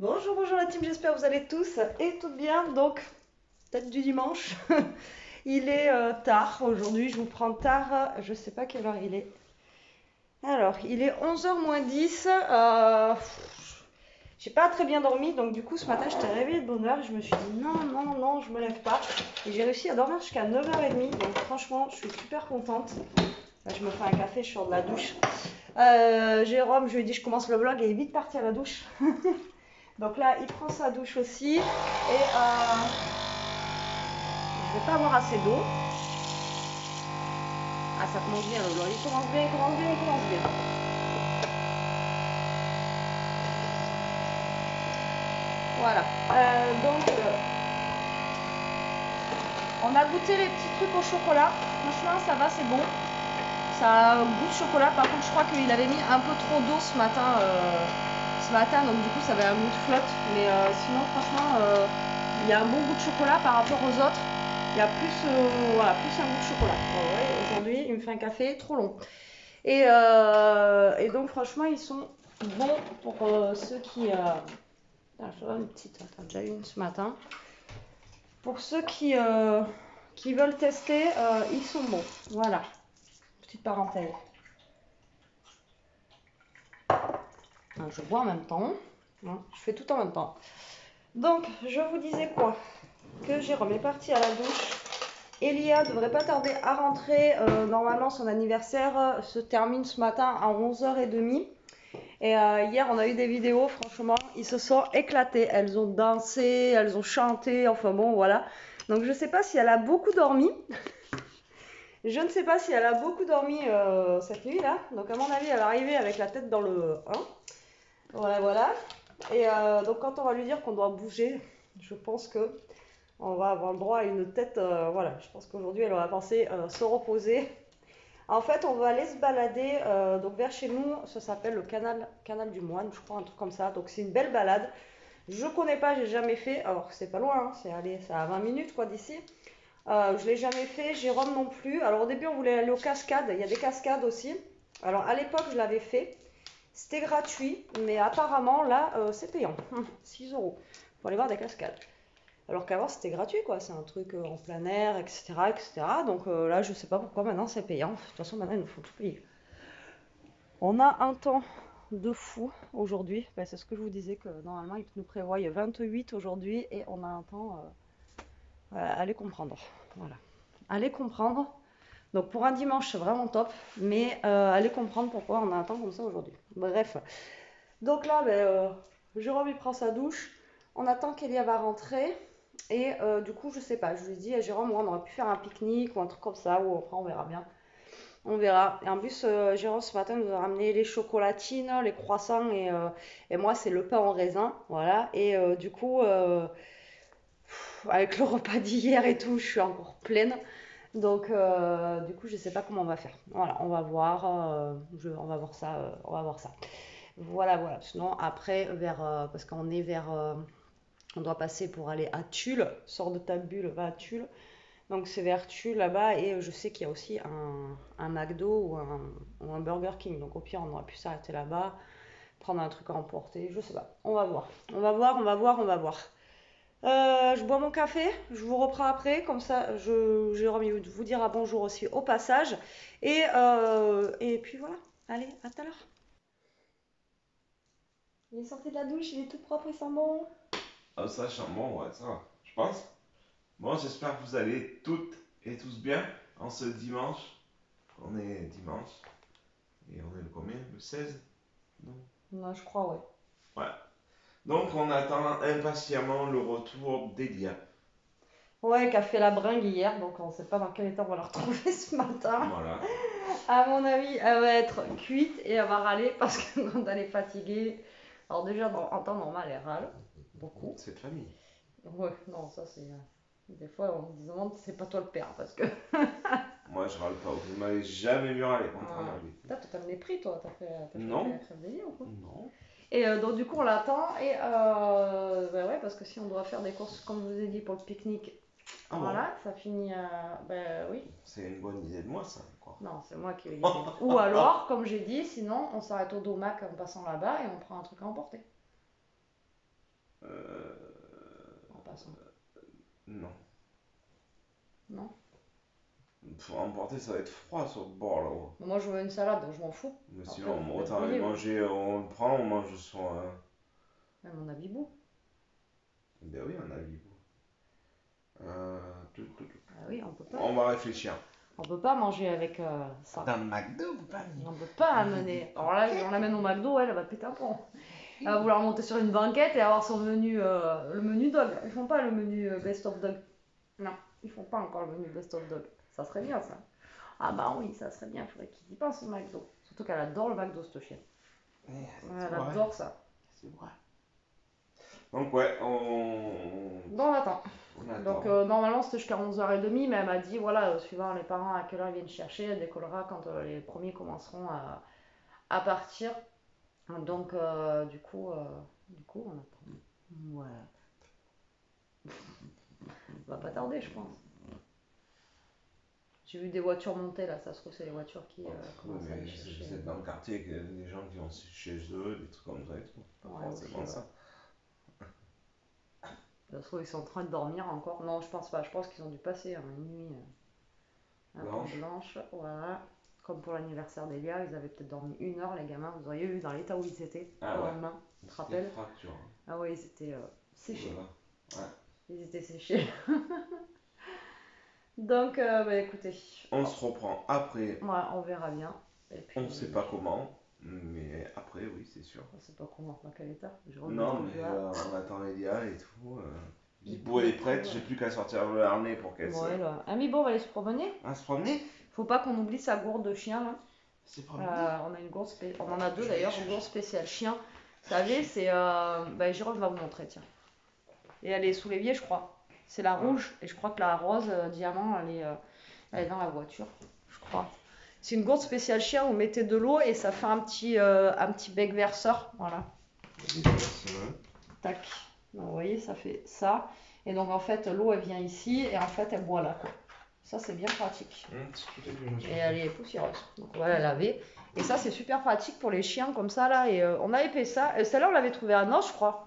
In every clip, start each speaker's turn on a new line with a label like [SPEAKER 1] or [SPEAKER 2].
[SPEAKER 1] Bonjour, bonjour la team, j'espère que vous allez tous et toutes bien. Donc, tête du dimanche. Il est tard aujourd'hui, je vous prends tard, je sais pas quelle heure il est. Alors, il est 11h moins 10. J'ai pas très bien dormi, donc du coup ce matin j'étais réveillée de bonne heure. Je me suis dit non, non, non, je me lève pas. Et j'ai réussi à dormir jusqu'à 9h30, donc franchement je suis super contente. Là, je me fais un café, je sors de la douche. Jérôme, je lui ai dit je commence le vlog et il est vite parti à la douche. Donc là, il prend sa douche aussi. Et je vais pas avoir assez d'eau. Ah, ça commence bien le vlog. Il commence bien, il commence bien, il commence bien. Voilà. On a goûté les petits trucs au chocolat. Franchement, ça va, c'est bon. Ça a un goût de chocolat. Par contre, je crois qu'il avait mis un peu trop d'eau ce matin. Donc du coup, ça avait un goût de flotte. Mais sinon, franchement, il y a un bon goût de chocolat par rapport aux autres. Il y a plus, voilà, plus un goût de chocolat. Ouais, aujourd'hui, il me fait un café trop long. Et donc, franchement, ils sont bons pour ceux qui. Ah, je vois une petite, j'en ai déjà une ce matin. Pour ceux qui veulent tester, ils sont bons. Voilà, petite parenthèse. Je bois en même temps. Je fais tout en même temps. Donc, je vous disais quoi? Que Jérôme est parti à la douche. Elia devrait pas tarder à rentrer. Normalement, son anniversaire se termine ce matin à 11h30. Et hier, on a eu des vidéos, franchement, ils se sont éclatés. Elles ont dansé, elles ont chanté, enfin bon, voilà. Donc, je sais pas si elle a beaucoup dormi. Je ne sais pas si elle a beaucoup dormi cette nuit-là. Donc, à mon avis, elle est arrivée avec la tête dans le 1. Voilà, voilà. Et donc, quand on va lui dire qu'on doit bouger, je pense que on va avoir le droit à une tête. Voilà, je pense qu'aujourd'hui, elle va penser se reposer. En fait, on va aller se balader donc vers chez nous. Ça s'appelle le canal du Moine, je crois, un truc comme ça. Donc, c'est une belle balade. Je connais pas, j'ai jamais fait. Alors, c'est pas loin, hein, c'est à 20 minutes quoi d'ici. Je l'ai jamais fait, Jérôme non plus. Alors, au début, on voulait aller aux cascades. Il y a des cascades aussi. Alors, à l'époque, je l'avais fait. C'était gratuit, mais apparemment, là, c'est payant. 6 euros pour aller voir des cascades. Alors qu'avant, c'était gratuit, quoi. C'est un truc en plein air, etc., etc. Donc là, je sais pas pourquoi maintenant c'est payant. De toute façon, maintenant, il nous faut tout payer. On a un temps de fou aujourd'hui. Ben, c'est ce que je vous disais que normalement, il nous prévoit 28 aujourd'hui et on a un temps. Allez comprendre. Voilà. Allez comprendre. Donc pour un dimanche, c'est vraiment top. Mais allez comprendre pourquoi on a un temps comme ça aujourd'hui. Bref. Donc là, ben, Jérôme il prend sa douche. On attend qu'Elia va rentrer. Et du coup, je sais pas. Je lui dis à Jérôme, on aurait pu faire un pique-nique ou un truc comme ça. Ou après, on verra bien. On verra. Et en plus, Jérôme ce matin nous a ramené les chocolatines, les croissants et moi, c'est le pain en raisin. Voilà. Et du coup, avec le repas d'hier et tout, je suis encore pleine. Donc, du coup, je sais pas comment on va faire. Voilà, on va voir. On va voir ça. On va voir ça. Voilà, voilà. Sinon, après, parce qu'on est vers. On doit passer pour aller à Tulle. Sors de ta bulle, va à Tulle. Donc, c'est vers Tulle là-bas. Et je sais qu'il y a aussi un McDo ou un Burger King. Donc, au pire, on aurait pu s'arrêter là-bas, prendre un truc à emporter. Je sais pas. On va voir. On va voir, on va voir, on va voir. Je bois mon café, je vous reprends après, comme ça Jérôme vous dira bonjour aussi au passage. Et puis voilà, allez, à tout à l'heure. Il est sorti de la douche, il est tout propre, il sent bon.
[SPEAKER 2] Ah, ça, charmant, ouais, ça va, je pense. Bon, j'espère que vous allez toutes et tous bien en ce dimanche. On est dimanche. Et on est le combien? Le 16. Non.
[SPEAKER 1] Non, je crois, ouais.
[SPEAKER 2] Ouais. Donc, on attend impatiemment le retour d'Elia.
[SPEAKER 1] Ouais, qui a fait la bringue hier, donc on sait pas dans quel état on va la retrouver ce matin.
[SPEAKER 2] Voilà.
[SPEAKER 1] À mon avis, elle va être cuite et elle va râler parce que quand elle est fatiguée. Alors, déjà, en temps normal, elle râle beaucoup.
[SPEAKER 2] C'est de famille.
[SPEAKER 1] Ouais, non, ça c'est. Des fois, on se demande si c'est pas toi le père parce que.
[SPEAKER 2] Moi, je râle pas. Vous ne m'avez jamais vu râler, contrairement
[SPEAKER 1] Ah.
[SPEAKER 2] à lui.
[SPEAKER 1] T'as le mépris, toi, t'as chopé la
[SPEAKER 2] Non.
[SPEAKER 1] crème des yeux ou quoi?
[SPEAKER 2] Non.
[SPEAKER 1] Et donc, du coup, on l'attend. Et bah ouais, parce que si on doit faire des courses, comme je vous ai dit, pour le pique-nique,
[SPEAKER 2] Ah bon?
[SPEAKER 1] voilà, ça finit à. Bah oui,
[SPEAKER 2] C'est une bonne idée de moi, ça, quoi.
[SPEAKER 1] non, c'est moi qui ai eu l'idée. Ou alors, comme j'ai dit, sinon, on s'arrête au domac en passant là-bas et on prend un truc à emporter. façon.
[SPEAKER 2] Non.
[SPEAKER 1] Non?
[SPEAKER 2] Faut emporter, ça va être froid sur le bord là-haut.
[SPEAKER 1] Moi je veux une salade, donc je m'en fous.
[SPEAKER 2] Mais
[SPEAKER 1] Après,
[SPEAKER 2] sinon,
[SPEAKER 1] vous
[SPEAKER 2] autant aller
[SPEAKER 1] débrouillez,
[SPEAKER 2] manger, on le prend, on mange son.
[SPEAKER 1] Même mon habibou.
[SPEAKER 2] Ben oui, on a vu.
[SPEAKER 1] Ah oui, on peut pas.
[SPEAKER 2] On va réfléchir.
[SPEAKER 1] On peut pas manger avec ça.
[SPEAKER 2] Dans le McDo, vous pas.
[SPEAKER 1] On peut pas amener. Alors là, on l'amène au McDo, elle va péter un pont. Elle va vouloir monter sur une banquette et avoir son menu, le menu dog. Ils font pas le menu best of dog. Non, ils font pas encore le menu best of dog. Ça serait bien ça. Ah bah oui, ça serait bien. Il faudrait qu'ils y pensent au McDo. Surtout qu'elle adore le McDo, cette chienne. Elle adore ça.
[SPEAKER 2] C'est vrai. Donc ouais, on...
[SPEAKER 1] Bon, on attend.
[SPEAKER 2] on attend.
[SPEAKER 1] Donc normalement c'était jusqu'à 11h30, mais elle m'a dit voilà, suivant les parents à quelle heure ils viennent chercher, elle décollera quand les premiers commenceront à partir. Donc du coup on attend. Voilà. Ça va pas tarder je pense. J'ai vu des voitures monter là, ça se trouve c'est les voitures qui commencent à aller chercher.
[SPEAKER 2] C'est dans le quartier avec des gens qui vont chez eux, des trucs comme ça et tout. Pas
[SPEAKER 1] Ouais,
[SPEAKER 2] forcément
[SPEAKER 1] aussi,
[SPEAKER 2] ça.
[SPEAKER 1] Ça se trouve ils sont en train de dormir encore. Non je pense pas, je pense qu'ils ont dû passer une nuit un peu blanche. Voilà. Comme pour l'anniversaire d'Elia, ils avaient peut-être dormi 1 heure les gamins, vous auriez vu dans l'état où ils étaient le lendemain, tu te rappelles? Ah ouais, ils étaient séchés.
[SPEAKER 2] Ouais.
[SPEAKER 1] Ils étaient séchés. Donc bah écoutez.
[SPEAKER 2] On se reprend après.
[SPEAKER 1] Ouais, on verra bien. Et puis,
[SPEAKER 2] on sait pas comment, mais après oui c'est sûr.
[SPEAKER 1] On sait pas comment, dans quel état.
[SPEAKER 2] Non mais on attend Elia et tout. Bibou elle est prête, j'ai plus qu'à sortir le harnais pour qu'elle se...
[SPEAKER 1] Ouais là. Amibo on va aller se promener.
[SPEAKER 2] Ah, se promener?
[SPEAKER 1] Faut pas qu'on oublie sa gourde de chien là.
[SPEAKER 2] C'est promener.
[SPEAKER 1] On a une gourde on en a deux d'ailleurs, une gourde spéciale chien. Vous savez, c'est Jérôme va vous montrer, tiens. Et elle est sous l'évier, je crois. C'est la rouge, et je crois que la rose diamant, elle est dans la voiture, je crois. C'est une gourde spéciale chien, vous mettez de l'eau et ça fait un petit bec verseur, voilà. Tac. Donc, vous voyez, ça fait ça. Et donc en fait, l'eau elle vient ici et en fait elle boit là, quoi. Ça c'est bien pratique. Et elle est poussiéreuse, donc on va la laver. Et ça c'est super pratique pour les chiens comme ça là. Et on avait fait ça. Celle-là on l'avait trouvée à Nos, je crois.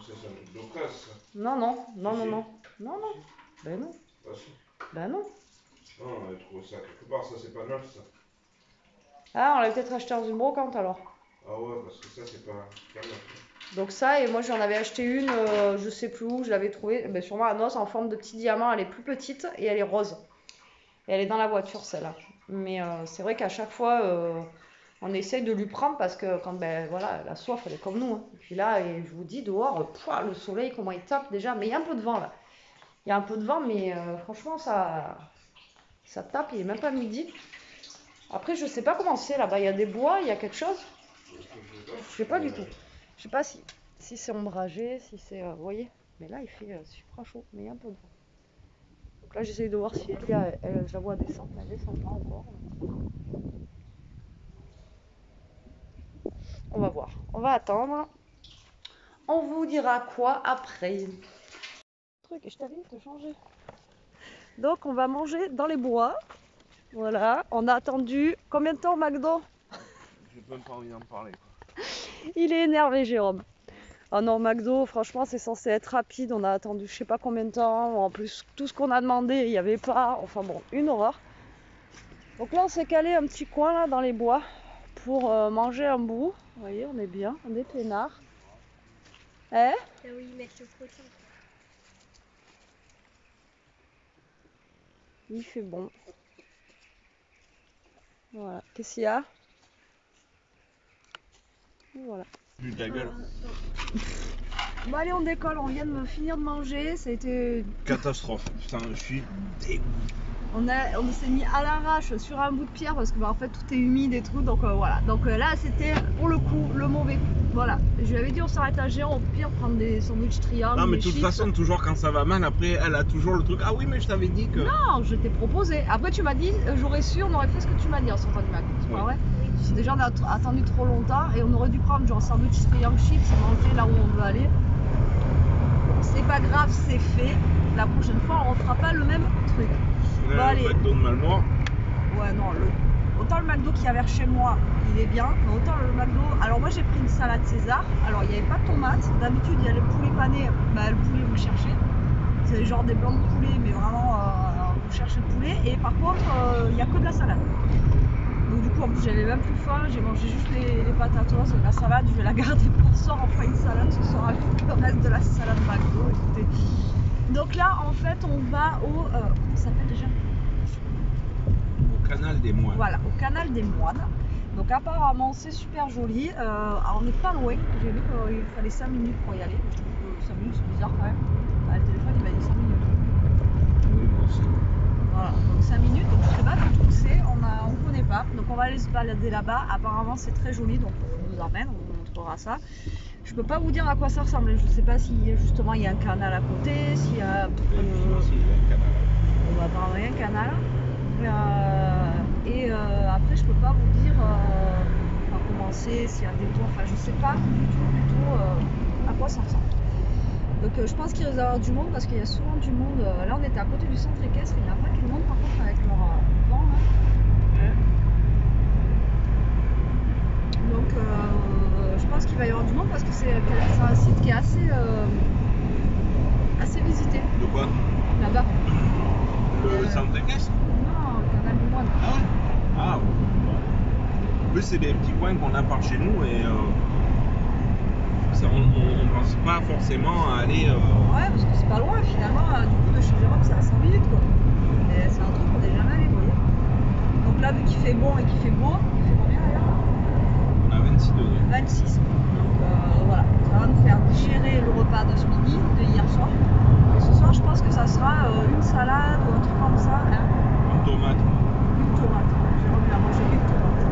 [SPEAKER 2] C'est un truc d'occasion ça.
[SPEAKER 1] Non. Ben non.
[SPEAKER 2] Ah si.
[SPEAKER 1] Ben non.
[SPEAKER 2] Non, on avait trouvé ça quelque part, ça c'est pas neuf ça.
[SPEAKER 1] Ah, on l'a peut-être acheté dans une brocante alors.
[SPEAKER 2] Ah ouais, parce que ça c'est pas neuf.
[SPEAKER 1] Donc ça, et moi j'en avais acheté une, je sais plus où, je l'avais trouvée, ben sûrement à Nos, en forme de petit diamant, elle est plus petite et elle est rose. Et elle est dans la voiture celle-là. Mais c'est vrai qu'à chaque fois, on essaye de lui prendre parce que quand ben voilà, la soif elle est comme nous. Hein. Et puis là, et je vous dis dehors, le soleil comment il tape déjà, mais il y a un peu de vent là. Il y a un peu de vent, mais franchement ça tape, il est même pas midi. Après je sais pas comment c'est là-bas, il y a des bois, il y a quelque chose. Je sais pas du tout. Je sais pas si c'est ombragé, si c'est... vous voyez. Mais là il fait super chaud, mais il y a un peu de vent. Donc là j'essaye de voir si Elia, je la vois descendre, mais elle descend pas encore. On va voir, on va attendre. On vous dira quoi après. Truc, et je t'avais dit de changer. Donc on va manger dans les bois. Voilà, on a attendu combien de temps McDo?
[SPEAKER 2] J'ai même pas envie d'en parler quoi.
[SPEAKER 1] Il est énervé Jérôme. Oh non, McDo, franchement c'est censé être rapide, on a attendu je sais pas combien de temps, en plus tout ce qu'on a demandé il n'y avait pas, enfin bon, une horreur. Donc là on s'est calé un petit coin là dans les bois pour manger un bout. Vous voyez, on est bien, on est peinard. Eh?
[SPEAKER 3] Là où ils mettent le potin.
[SPEAKER 1] Il fait bon. Voilà, qu'est-ce qu'il y a? Voilà.
[SPEAKER 2] Plus ta gueule.
[SPEAKER 1] Bon allez, on décolle, on vient de finir de manger, ça a été...
[SPEAKER 2] Catastrophe, putain, je suis dégoûté.
[SPEAKER 1] On s'est mis à l'arrache sur un bout de pierre parce que bah, en fait tout est humide et tout, donc voilà. Donc là c'était pour le coup le mauvais coup. Voilà, je lui avais dit on s'arrête à Géant, au pire prendre des sandwichs triangles.
[SPEAKER 2] Non mais de toute façon toujours quand ça va mal après elle a toujours le truc, ah oui mais je t'avais dit que...
[SPEAKER 1] Non, je t'ai proposé. Après tu m'as dit j'aurais su, on aurait fait ce que tu m'as dit en sortant du McDo, c'est pas vrai? C'est déjà on a attendu trop longtemps et on aurait dû prendre genre sandwich triangle chips et manger là où on veut aller. C'est pas grave, c'est fait. La prochaine fois on refera pas le même truc.
[SPEAKER 2] Bon, allez. McDo de Malmort.
[SPEAKER 1] Ouais non, autant le McDo qu'il y avait chez moi, il est bien, mais autant le McDo. Alors moi j'ai pris une salade César. Alors il n'y avait pas de tomates. D'habitude il y a le poulet pané. Bah, le poulet vous le cherchez. C'est genre des blancs de poulet, mais vraiment vous cherchez le poulet. Et par contre il n'y a que de la salade. Donc du coup en plus j'avais même plus faim. J'ai mangé juste les patatos. La salade je vais la garder pour ce soir. On fera une salade ce soir avec le reste de la salade McDo. Écoutez. Donc là en fait on va au comment ça s'appelle déjà?
[SPEAKER 2] Au canal des moines.
[SPEAKER 1] Voilà, au canal des moines. Donc apparemment c'est super joli. Alors on n'est pas loin. J'ai vu qu'il fallait 5 minutes pour y aller. Je trouve que 5 minutes c'est bizarre quand même. Ah, le téléphone il m'a dit 5 minutes.
[SPEAKER 2] Oui, moi aussi.
[SPEAKER 1] Voilà, donc 5 minutes. Donc je sais pas du tout où c'est. On connaît pas. Donc on va aller se balader là-bas. Apparemment c'est très joli. Donc on nous emmène, on vous montrera ça. Je peux pas vous dire à quoi ça ressemble. Je sais pas si justement il y a un canal à côté. S'il y a. On va apparemment il y a un canal. Après je peux pas vous dire comment c'est, s'il y a des tours, enfin je sais pas du tout à quoi ça ressemble. Donc je pense qu'il risque d'avoir du monde parce qu'il y a souvent du monde. Là on était à côté du centre équestre, il n'y a pas que le monde par contre avec leur vent là. Donc je pense qu'il va y avoir du monde parce que c'est un site qui est assez visité.
[SPEAKER 2] De quoi?
[SPEAKER 1] Là-bas.
[SPEAKER 2] Le centre équestre?
[SPEAKER 1] Non, le canal du moine.
[SPEAKER 2] Ah ouais? Ah ouais. En plus, c'est des petits coins qu'on a par chez nous et on pense pas forcément à aller.
[SPEAKER 1] Ouais, parce que c'est pas loin finalement. Du coup, de chez Jérôme, c'est à 5 minutes quoi. Et c'est un truc qu'on n'est jamais allé, vous voyez. Donc là, vu qu'il fait bon et qu'il fait beau, il fait combien d'ailleurs?
[SPEAKER 2] On a 26 degrés.
[SPEAKER 1] 26. Donc voilà, ça va nous faire digérer le repas de ce midi, de hier soir. Et ce soir, je pense que ça sera une salade ou un truc comme ça. Hein.
[SPEAKER 2] Une tomate.
[SPEAKER 1] Une tomate. Jérôme il a mangé une tomate.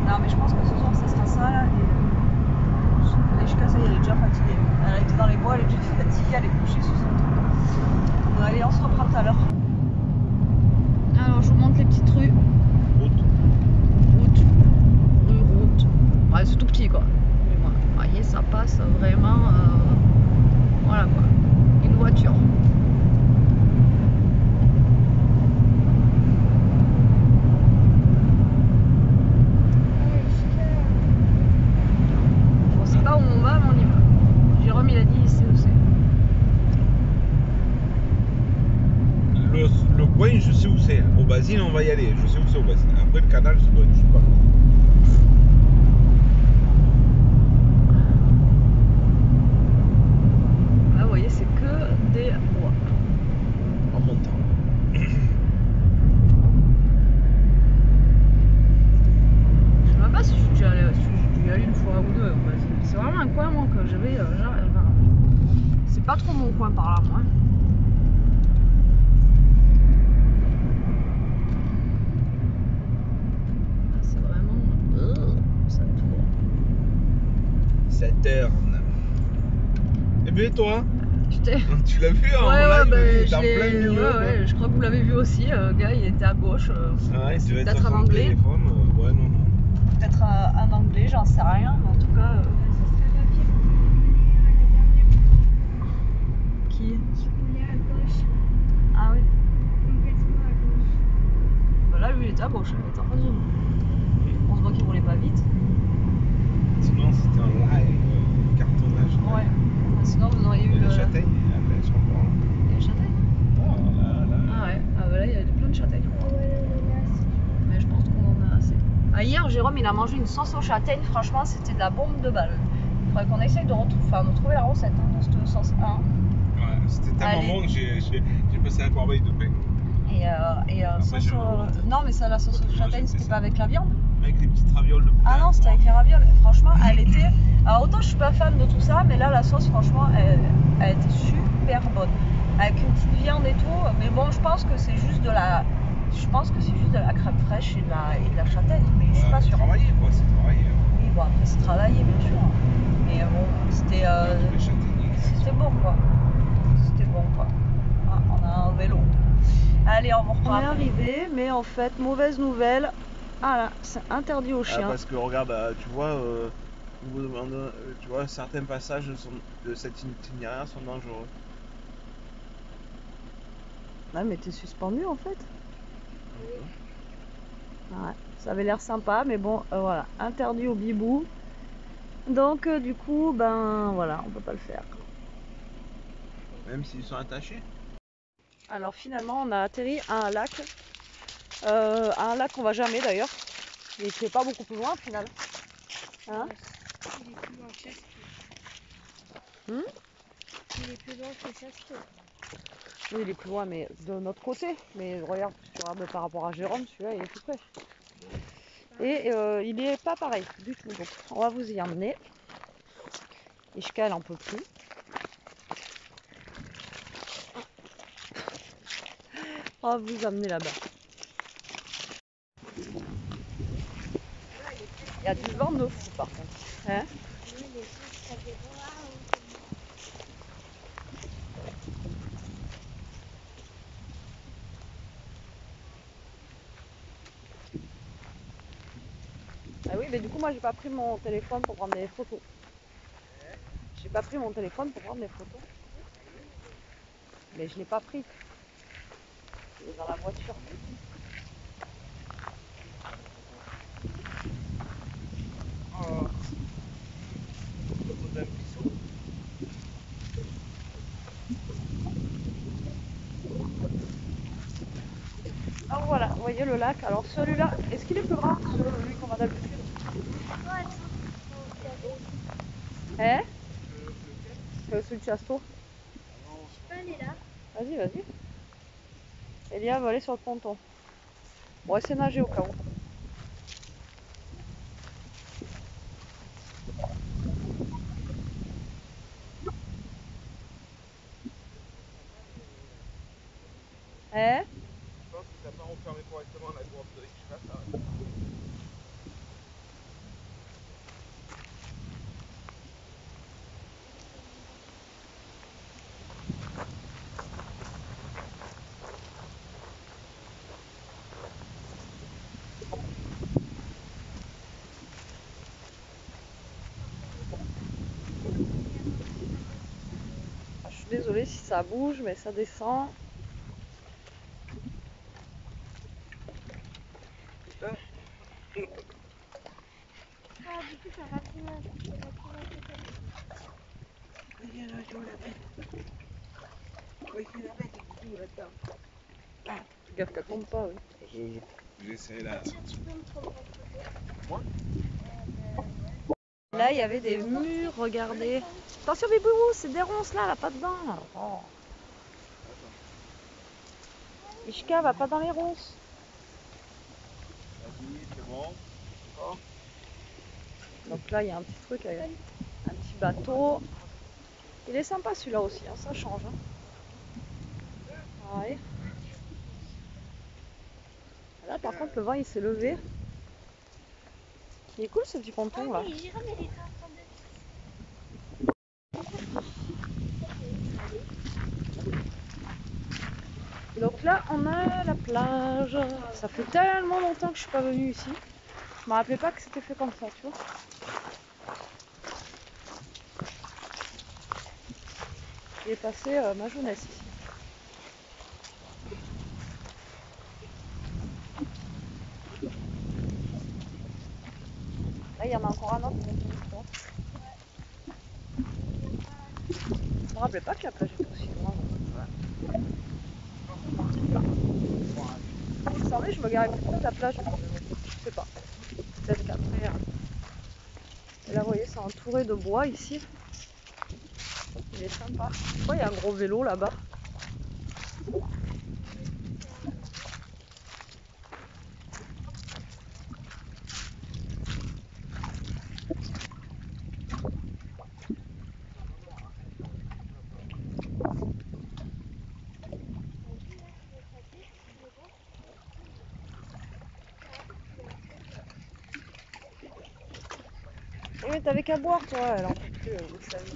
[SPEAKER 1] Non, mais je pense que ce soir, ça sera ça là. Et jusqu'à ça, elle est déjà fatiguée. Elle a été dans les bois, elle est déjà fatiguée, elle est couchée sous son truc. Bon, allez, on se reprend tout à l'heure. Alors, je vous montre les petites rues.
[SPEAKER 2] Route.
[SPEAKER 1] Route. Ouais, c'est tout petit quoi. Mais bon, vous voyez, ça passe vraiment. Voilà quoi. Une voiture. On sait pas où on va, mais on y va. Jérôme, il a dit, il sait où c'est.
[SPEAKER 2] Le coin, je sais où c'est. Au Basile, on va y aller. Je sais où c'est au Basile. Après, le canal, je dois être, je sais pas.
[SPEAKER 1] Là, vous voyez, c'est que des bois.
[SPEAKER 2] En montant.
[SPEAKER 1] Je sais même pas si je suis déjà allée, une fois ou deux. C'est vraiment un coin moi, que je vais. C'est pas trop mon coin par là, moi. C'est vraiment. Ça tourne.
[SPEAKER 2] Saturne. Et bien, toi?
[SPEAKER 1] Tu
[SPEAKER 2] l'as vu en live? Il est en plein milieu.
[SPEAKER 1] Ouais, je crois que vous l'avez vu aussi. Le gars, il était à gauche.
[SPEAKER 2] Ouais, tu devait
[SPEAKER 1] peut-être
[SPEAKER 2] être
[SPEAKER 1] en
[SPEAKER 2] sur ton
[SPEAKER 1] anglais.
[SPEAKER 2] téléphone. Ouais, non.
[SPEAKER 1] Peut-être en anglais, j'en sais rien. Mais en tout cas. Qui?
[SPEAKER 3] On est à gauche,
[SPEAKER 1] Ah oui.
[SPEAKER 3] complètement à gauche.
[SPEAKER 1] Bah là, lui, il était à gauche. Il était en face de nous. On se voit qu'il roulait pas vite.
[SPEAKER 2] Sinon, c'était un live cartonnage.
[SPEAKER 1] Ouais. Sinon, vous auriez eu
[SPEAKER 2] Et
[SPEAKER 1] le.
[SPEAKER 2] les châtaignes, elles sont encore là.
[SPEAKER 1] Les châtaignes?
[SPEAKER 2] Oh là là.
[SPEAKER 1] Ah ouais. Ah bah là, il y a plein de châtaignes.
[SPEAKER 3] Ah ouais, on est là.
[SPEAKER 1] Mais je pense qu'on en a assez. Ah, hier, Jérôme, il a mangé une sauce aux châtaignes. Franchement, c'était de la bombe de balle. Il faudrait qu'on essaye de trouver la recette de cette sauce. Hein.
[SPEAKER 2] Ouais, c'était tellement
[SPEAKER 1] Allez.
[SPEAKER 2] bon que j'ai passé la corbeille de pain.
[SPEAKER 1] Sauce
[SPEAKER 2] j'ai
[SPEAKER 1] Non, mais ça, la sauce aux châtaignes, c'était pas avec la viande?
[SPEAKER 2] Avec les petites ravioles de poulet.
[SPEAKER 1] Ah non, c'était avec les ravioles. Franchement, elle était. Alors autant je suis pas fan de tout ça, mais là la sauce, franchement, elle était super bonne. Avec une petite viande et tout. Mais bon, je pense que c'est juste de la. Je pense que c'est juste de la crème fraîche et de la châtaigne, mais je suis pas sûre.
[SPEAKER 2] C'est travaillé quoi, c'est travaillé.
[SPEAKER 1] Oui, bon après c'est travaillé bien sûr. Mais bon, c'était.
[SPEAKER 2] Tous les châtaigniers.
[SPEAKER 1] C'était bon quoi. C'était bon quoi. Ah, on a un vélo. Allez, on reprend. On est arrivé, mais en fait, mauvaise nouvelle. Ah là, c'est interdit aux chiens.
[SPEAKER 2] Parce que regarde, tu vois, tu vois, certains passages de cet itinéraire sont dangereux.
[SPEAKER 1] Ouais, mais t'es suspendu en fait. Ouais, ça avait l'air sympa, mais bon, voilà, interdit au bibou. Donc, du coup, ben voilà, on peut pas le faire.
[SPEAKER 2] Même s'ils sont attachés.
[SPEAKER 1] Alors finalement, on a atterri à un lac qu'on va jamais d'ailleurs, et qui est pas beaucoup plus loin au final. Hein?
[SPEAKER 3] Il est plus loin que Chasteau.
[SPEAKER 1] Hmm.
[SPEAKER 3] Il est plus loin que Chasteau.
[SPEAKER 1] Oui, il est plus loin, mais de notre côté. Mais regarde, tu regardes par rapport à Jérôme, celui-là, il est plus près. Et il est pas pareil du tout. Donc, on va vous y emmener. Ishka, elle en peut plus. On va vous amener là-bas. Il y a du vent de fou par contre. Hein?
[SPEAKER 3] Oui, les gens, ça fait waouh.
[SPEAKER 1] Ah oui, mais du coup, moi, j'ai pas pris mon téléphone pour prendre des photos. J'ai pas pris mon téléphone pour prendre des photos. Mais je l'ai pas pris. Il est dans la voiture.
[SPEAKER 2] Oh. Vous avez pris
[SPEAKER 1] Ah voilà, vous voyez le lac. Alors celui-là, est-ce qu'il est plus grand que celui qu'on a d'habitude?
[SPEAKER 3] Oh, attends. Oh,
[SPEAKER 1] Hein?
[SPEAKER 2] lequel?
[SPEAKER 1] Celui de Chasteau.
[SPEAKER 3] je peux aller là.
[SPEAKER 1] Vas-y, vas-y. Elia va aller sur le ponton. On va essayer de nager au cas où. Hein?
[SPEAKER 2] Je pense que ça n'a pas refermé correctement la gourde de Ishka, ça.
[SPEAKER 1] Je suis désolée si ça bouge, mais ça descend.
[SPEAKER 3] Ah, du coup, ça rafine un peu.
[SPEAKER 1] Fais gaffe qu'elle tombe pas. Oui.
[SPEAKER 2] J'essaie là.
[SPEAKER 3] Tu peux me prendre en photo?
[SPEAKER 2] Moi?
[SPEAKER 1] Là, il y avait des murs, regardez. Attention, bébou, c'est des ronces là, pas dedans. Oh. Ishka, va pas dans les ronces.
[SPEAKER 2] Vas-y, c'est bon. Encore.
[SPEAKER 1] Donc là, il y a un petit truc, avec un petit bateau. Il est sympa celui-là aussi, hein, ça change. Hein. Ouais. Là, par contre, le vent il s'est levé. Il est cool ce petit ponton là.
[SPEAKER 3] Ah oui, Jérôme, il était en train de...
[SPEAKER 1] Donc là, on a la plage. Ça fait tellement longtemps que je suis pas venue ici. Je me rappelais pas que c'était fait comme ça, tu vois. J'ai passé ma jeunesse ici. Là, il y en a encore un autre. Je me rappelais pas que la plage était aussi grande. Il semblait que je me garais plutôt de la plage. Je sais pas. Peut-être qu'après. Et là, vous voyez, c'est entouré de bois ici. Il est sympa. Je crois qu'il y a un gros vélo là-bas. Eh mais t'avais qu'à boire toi, elle en peut plus, vous savez.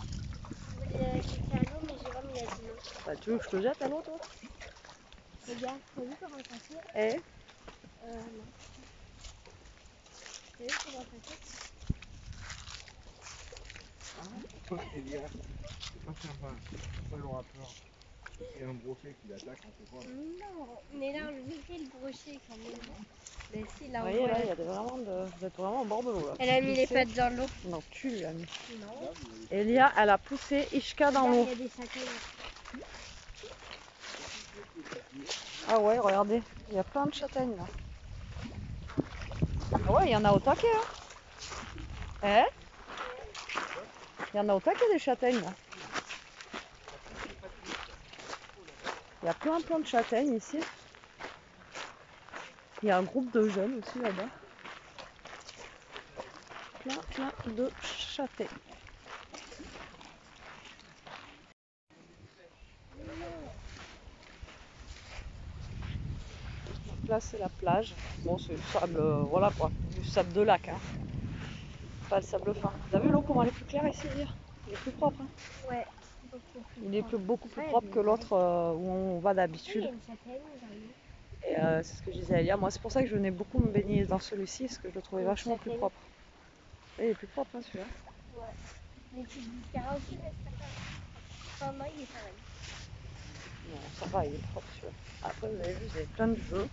[SPEAKER 3] Je voulais jeter à l'eau, mais Jérôme, il a dit non.
[SPEAKER 1] Bah, tu veux que je te jette à l'eau toi?
[SPEAKER 3] Regarde, t'as vu comment ça fait?
[SPEAKER 1] Eh?
[SPEAKER 3] Non. T'as vu comment ça fait?
[SPEAKER 2] Elia, c'est pas sympa. Pourquoi il aura peur? Et un brochet qui l'attaque, on fait quoi?
[SPEAKER 3] Non, mais là, on le verrait le brochet quand même. Mais si,
[SPEAKER 1] Vous
[SPEAKER 3] là, on
[SPEAKER 1] voyez,
[SPEAKER 3] voit
[SPEAKER 1] là,
[SPEAKER 3] la-
[SPEAKER 1] il y a vous êtes vraiment au bord de l'eau. Là.
[SPEAKER 3] Elle a mis les
[SPEAKER 1] Poussé.
[SPEAKER 3] pattes dans l'eau.
[SPEAKER 1] Non, tu l'as mis.
[SPEAKER 3] Non.
[SPEAKER 1] Elia, elle a poussé Ishka dans
[SPEAKER 3] Regarde,
[SPEAKER 1] l'eau.
[SPEAKER 3] il y a des châtaignes.
[SPEAKER 1] Ah ouais, regardez, il y a plein de châtaignes là. Ah ouais, il y en a au taquet. Hein. Il y en a au taquet des châtaignes là. Il y a plein de châtaignes ici. Il y a un groupe de jeunes aussi là-bas. Plein de châtaignes. Donc là c'est la plage. Bon c'est du sable, voilà quoi, du sable de lac. Hein. Pas le sable fin. T'as vu l'eau comment elle est plus claire ici hier? Il est plus propre. Hein.
[SPEAKER 3] Ouais, beaucoup plus
[SPEAKER 1] Il est
[SPEAKER 3] propre.
[SPEAKER 1] beaucoup plus
[SPEAKER 3] Ouais,
[SPEAKER 1] propre
[SPEAKER 3] il y a
[SPEAKER 1] que
[SPEAKER 3] des
[SPEAKER 1] l'autre où on va
[SPEAKER 3] Il y
[SPEAKER 1] d'habitude.
[SPEAKER 3] a une châtaigne dans l'eau.
[SPEAKER 1] Et c'est ce que je disais à Elia. Moi c'est pour ça que je venais beaucoup me baigner dans celui-ci parce que je le trouvais
[SPEAKER 3] Une
[SPEAKER 1] vachement plus
[SPEAKER 3] châtaigne.
[SPEAKER 1] propre. Et il est plus propre hein, celui-là.
[SPEAKER 3] Ouais. Mais tu dis 40 mais c'est pas grave. Enfin, non, il est pareil.
[SPEAKER 1] Non, ça va, il est propre celui-là. Après vous avez vu, vous avez plein de jeux.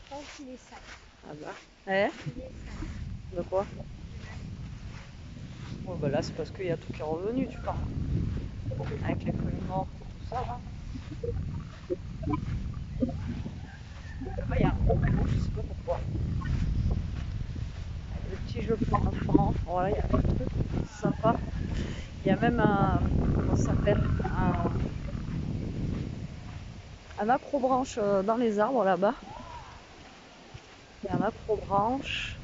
[SPEAKER 3] Je pense qu'il est sale.
[SPEAKER 1] Ah bah. Eh?
[SPEAKER 3] Il est sale.
[SPEAKER 1] De quoi? Oh bah là c'est parce qu'il y a tout qui est revenu, tu parles. Avec les feuilles mortes et tout ça là. Là il y a un gros vélo, je sais pas pourquoi. Des petits jeux pour enfants, voilà, il y a plein de trucs sympas. Il y a même un, comment ça s'appelle, un acrobranche dans les arbres là-bas. Il y a un acrobranche.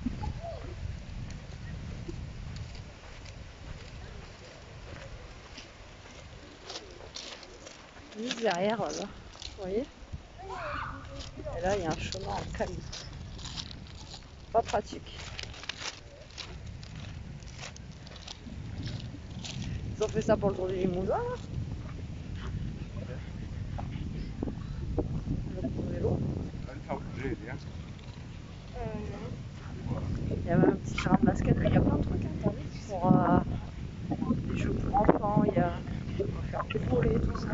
[SPEAKER 1] Juste derrière là, vous voyez? Et là il y a un chemin en caillou. Pas pratique. Ils ont fait ça pour le tour du Limousin là. Le gros vélo.
[SPEAKER 2] On va le faire bouger, bien.
[SPEAKER 1] Il y a même un petit terrain de basket, il y a plein de trucs hein, pour des jeux pour enfants, il y a on va faire du volley, tout ça.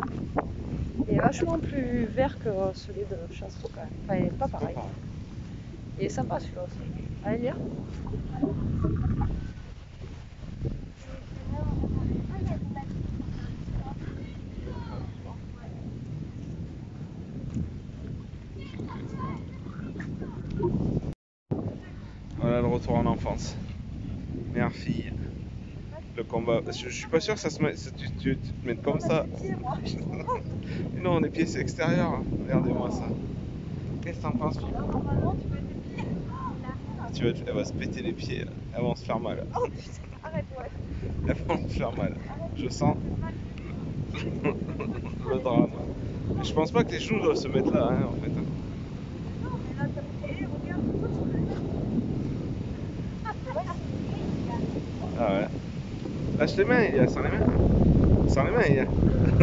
[SPEAKER 1] Il est vachement plus vert que celui de chasse quand même. Enfin, il est pas pareil. Il est sympa celui-là aussi. Allez lire.
[SPEAKER 2] Voilà le retour en enfance. Mère-fille. Le combat. Je suis pas sûr que ça se met. Tu te mettes comme ça. Non, les pieds c'est extérieur. Regardez-moi ça. Qu'est-ce que t'en penses?
[SPEAKER 1] Normalement, tu mets tes pieds là.
[SPEAKER 2] Elle va se péter les pieds. Là. Elles vont se faire mal.
[SPEAKER 1] Oh putain, arrête, ouais.
[SPEAKER 2] Elles vont se faire mal. Je sens le drame. Mais je pense pas que les genoux doivent se mettre là, hein, en fait.
[SPEAKER 1] Non, mais là, t'as pied, regarde.
[SPEAKER 2] Ah ouais. Lâche les mains, Elia, sans les mains. Sans les mains, Elia.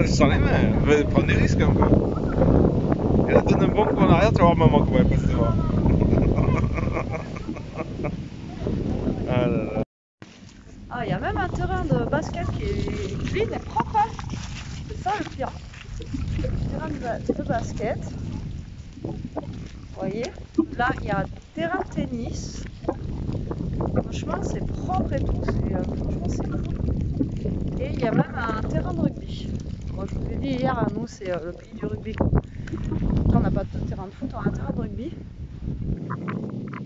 [SPEAKER 2] Sans les mains. Va prendre des risques un peu. Et là, donne un bon coup en arrière, tu vas voir maman comment elle passe devant. Ah là là.
[SPEAKER 1] Ah, il y a même un terrain de basket qui est clean et propre. Hein. C'est ça le pire. Terrain de basket. Vous voyez? Là, il y a un terrain de tennis. Franchement, c'est propre et tout. Franchement, c'est cool. Et il y a même un terrain de rugby. Moi, je vous ai dit hier, nous, c'est le pays du rugby. On n'a pas de terrain de foot, on a un terrain de rugby.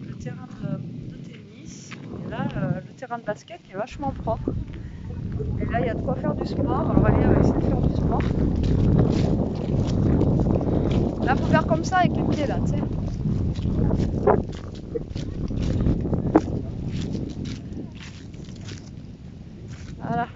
[SPEAKER 1] Le terrain de tennis. Et là, le terrain de basket qui est vachement propre. Et là, il y a de quoi faire du sport. Alors, Elia va essayer de faire du sport. Là, faut faire comme ça avec les pieds, là, tu sais. Voilà.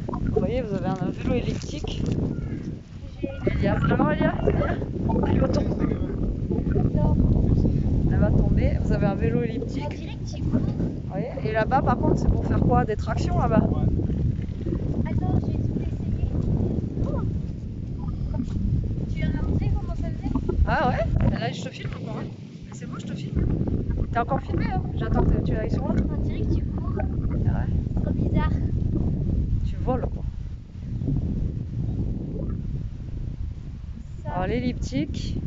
[SPEAKER 1] Vous voyez, vous avez un vélo elliptique. Elia, alors Elia, elle va tomber. Elle va tomber. Vous avez un vélo elliptique.
[SPEAKER 3] Directement.
[SPEAKER 1] Vous voyez, et là-bas, par contre, c'est pour faire quoi? Des tractions là-bas?
[SPEAKER 3] Attends, j'ai tout essayé. Oh. Tu as montré comment ça faisait?
[SPEAKER 1] Ah ouais? Là, je te filme ou pas? C'est bon, je te filme. T'es encore filmé, hein? J'attends que tu ailles sur l'autre.
[SPEAKER 3] On dirait que tu cours.
[SPEAKER 1] Ah ouais.
[SPEAKER 3] C'est bizarre.
[SPEAKER 1] Tu voles quoi.
[SPEAKER 3] Ça.
[SPEAKER 1] Alors l'elliptique.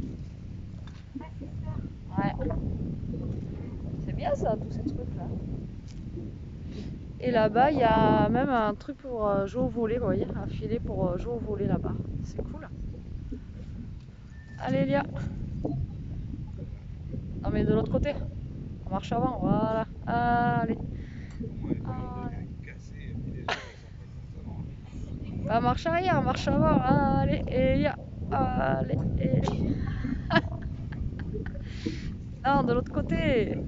[SPEAKER 3] Ah, c'est ça.
[SPEAKER 1] Ouais. C'est bien ça, tous ces trucs là. Et là-bas, il y a même un truc pour jouer au volley, vous voyez, un filet pour jouer au volley là-bas. C'est cool. Allez, Elia. Non, mais de l'autre côté. On marche avant, voilà. Allez. Pas marche arrière, marche avant. Allez, Elia. Allez, Elia. Non, de l'autre côté.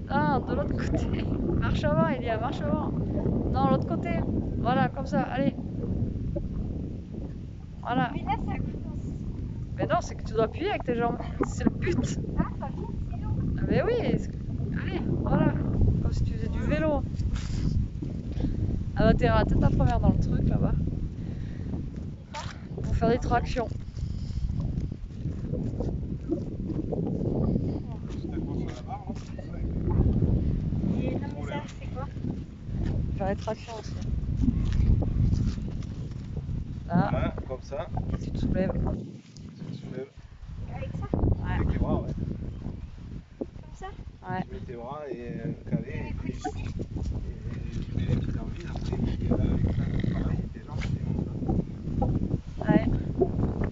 [SPEAKER 1] Non, de l'autre côté. Marche avant, Elia, marche avant. Non, l'autre côté. Voilà, comme ça, allez. Voilà.
[SPEAKER 3] Mais là, ça commence.
[SPEAKER 1] Mais non, c'est que tu dois appuyer avec tes jambes. C'est le but.
[SPEAKER 3] Ah, pas bien, c'est long.
[SPEAKER 1] Ah, mais oui. Allez, voilà. Comme si tu faisais du vélo. Ah bah t'es raté ta première dans le truc là-bas. Pour faire des tractions.
[SPEAKER 3] Et non, mais ça, c'est quoi?
[SPEAKER 1] Faire des tractions aussi. Là,
[SPEAKER 2] Voilà, comme ça.
[SPEAKER 1] tu te soulèves.
[SPEAKER 2] Tu soulèves
[SPEAKER 3] Avec ça?
[SPEAKER 2] avec les bras, ouais.
[SPEAKER 3] Comme ça?
[SPEAKER 1] Ouais.
[SPEAKER 2] Tu mets tes bras et calés.
[SPEAKER 3] Avec
[SPEAKER 2] Et
[SPEAKER 3] le coude.
[SPEAKER 2] tu mets les pieds dans le vide. Après, et là, avec ça, pareil, tes jambes, tu montes.
[SPEAKER 1] Ouais.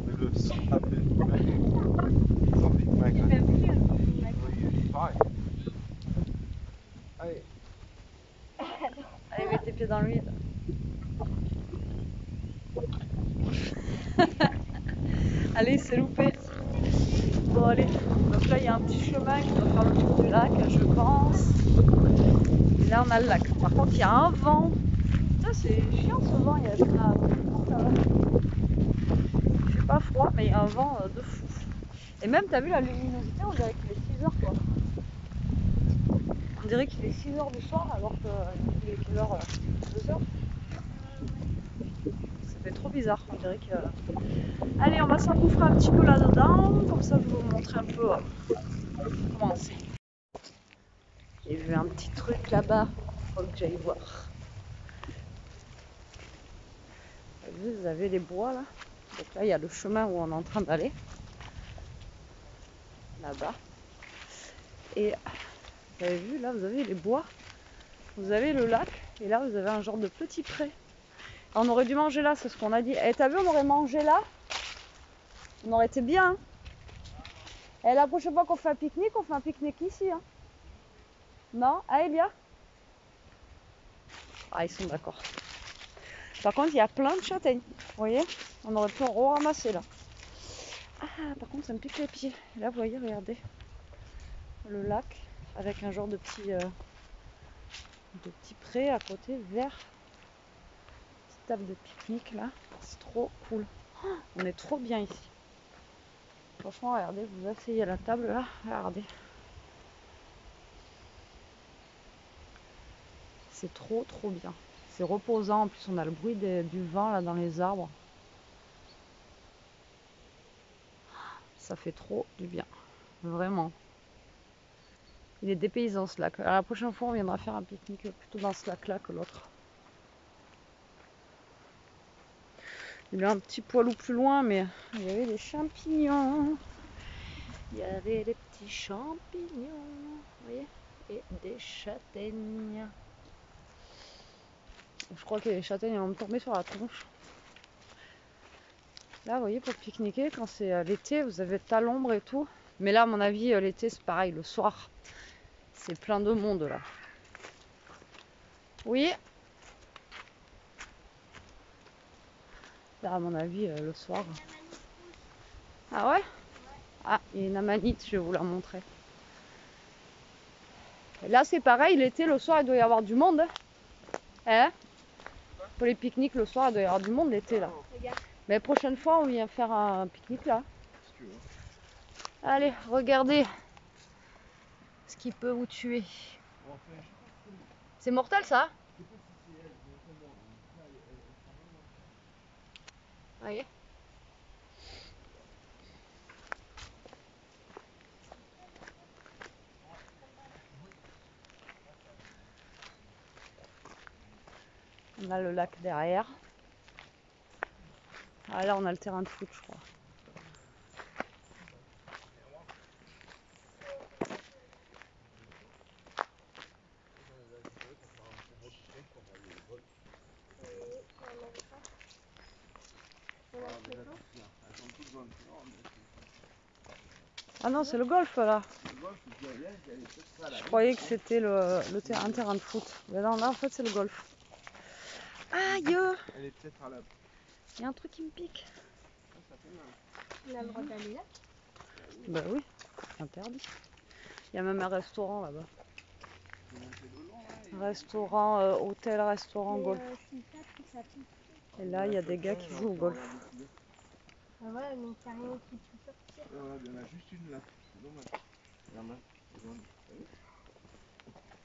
[SPEAKER 2] Mais le sang tape le Big Mac. Sans Big Mac.
[SPEAKER 3] Il
[SPEAKER 2] Là.
[SPEAKER 3] va plus,
[SPEAKER 2] Oui, pareil. Allez.
[SPEAKER 1] Allez, mets tes pieds dans le vide. Allez, c'est loupé. Bon, allez. Donc là, il y a un petit chemin qui doit faire le tour du lac, je pense. Et là, on a le lac. Par contre, il y a un vent. Putain, c'est chiant ce vent. Il y a il fait pas froid, mais il y a un vent de fou. Et même, t'as vu la luminosité, on dirait qu'il est 6 heures quoi. On dirait qu'il est 6 heures du soir alors qu'il est quelle heure 2 heures. Ça fait trop bizarre, on dirait que... Allez, on va s'engouffrer un petit peu là-dedans, comme ça je vais vous montrer un peu comment c'est. J'ai vu un petit truc là-bas, faut que j'aille voir. Vous avez les bois là. Donc là, il y a le chemin où on est en train d'aller. Là-bas. Et vous avez vu, là, vous avez les bois. Vous avez le lac. Et là, vous avez un genre de petit pré. On aurait dû manger là, c'est ce qu'on a dit. Et t'as vu, on aurait mangé là. On aurait été bien. Hein. Et la prochaine fois qu'on fait un pique-nique, on fait un pique-nique ici. Hein. Non? Ah, Elia? Ah, ils sont d'accord. Par contre, il y a plein de châtaignes. Vous voyez? On aurait pu en ramasser là. Ah, par contre, ça me pique les pieds. Là, vous voyez, regardez. Le lac avec un genre de petit pré à côté, vert. Petite table de pique-nique là. C'est trop cool. Oh, on est trop bien ici. Franchement, regardez, vous asseyez à la table là. Regardez. C'est trop bien. C'est reposant. En plus, on a le bruit du vent là dans les arbres. Ça fait trop du bien. Vraiment. Il est dépaysant ce lac. Alors, la prochaine fois, on viendra faire un pique-nique plutôt dans ce lac là que l'autre. Il y a un petit poilou plus loin, mais il y avait des champignons. Il y avait des petits champignons. Vous voyez? Et des châtaignes. Je crois que les châtaignes vont me tomber sur la tronche. Là, vous voyez, pour pique-niquer, quand c'est l'été, vous avez à l'ombre et tout. Mais là, à mon avis, l'été, c'est pareil. Le soir, c'est plein de monde, là. Oui. Là, à mon avis, le soir... Ah ouais? Ah, il y a une amanite, je vais vous la montrer. Et là, c'est pareil, l'été, le soir, il doit y avoir du monde. Hein? Pour les pique-niques, le soir, il doit y avoir du monde l'été, là. Mais la prochaine fois, on vient faire un pique-nique, là.
[SPEAKER 2] Si tu veux.
[SPEAKER 1] Allez, regardez ce qui peut vous tuer. C'est mortel, ça? Vous voyez? On a le lac derrière. Ah, là, on a le terrain de foot, je crois. Ah non, c'est le golf là. Je croyais que c'était un terrain de foot. Mais non, là en fait c'est le golf. Aïe!
[SPEAKER 2] Elle est peut-être à la.
[SPEAKER 1] Il y a un truc qui me pique.
[SPEAKER 3] On a le droit d'aller là?
[SPEAKER 1] Bah oui, interdit. Il y a même un restaurant là-bas. Restaurant, hôtel, restaurant, golf. Et là, il y a des gars qui jouent au golf.
[SPEAKER 3] Ah ouais, mais t'as rien qui peut sortir.
[SPEAKER 2] Il y en a juste une là. C'est dommage. Regarde là.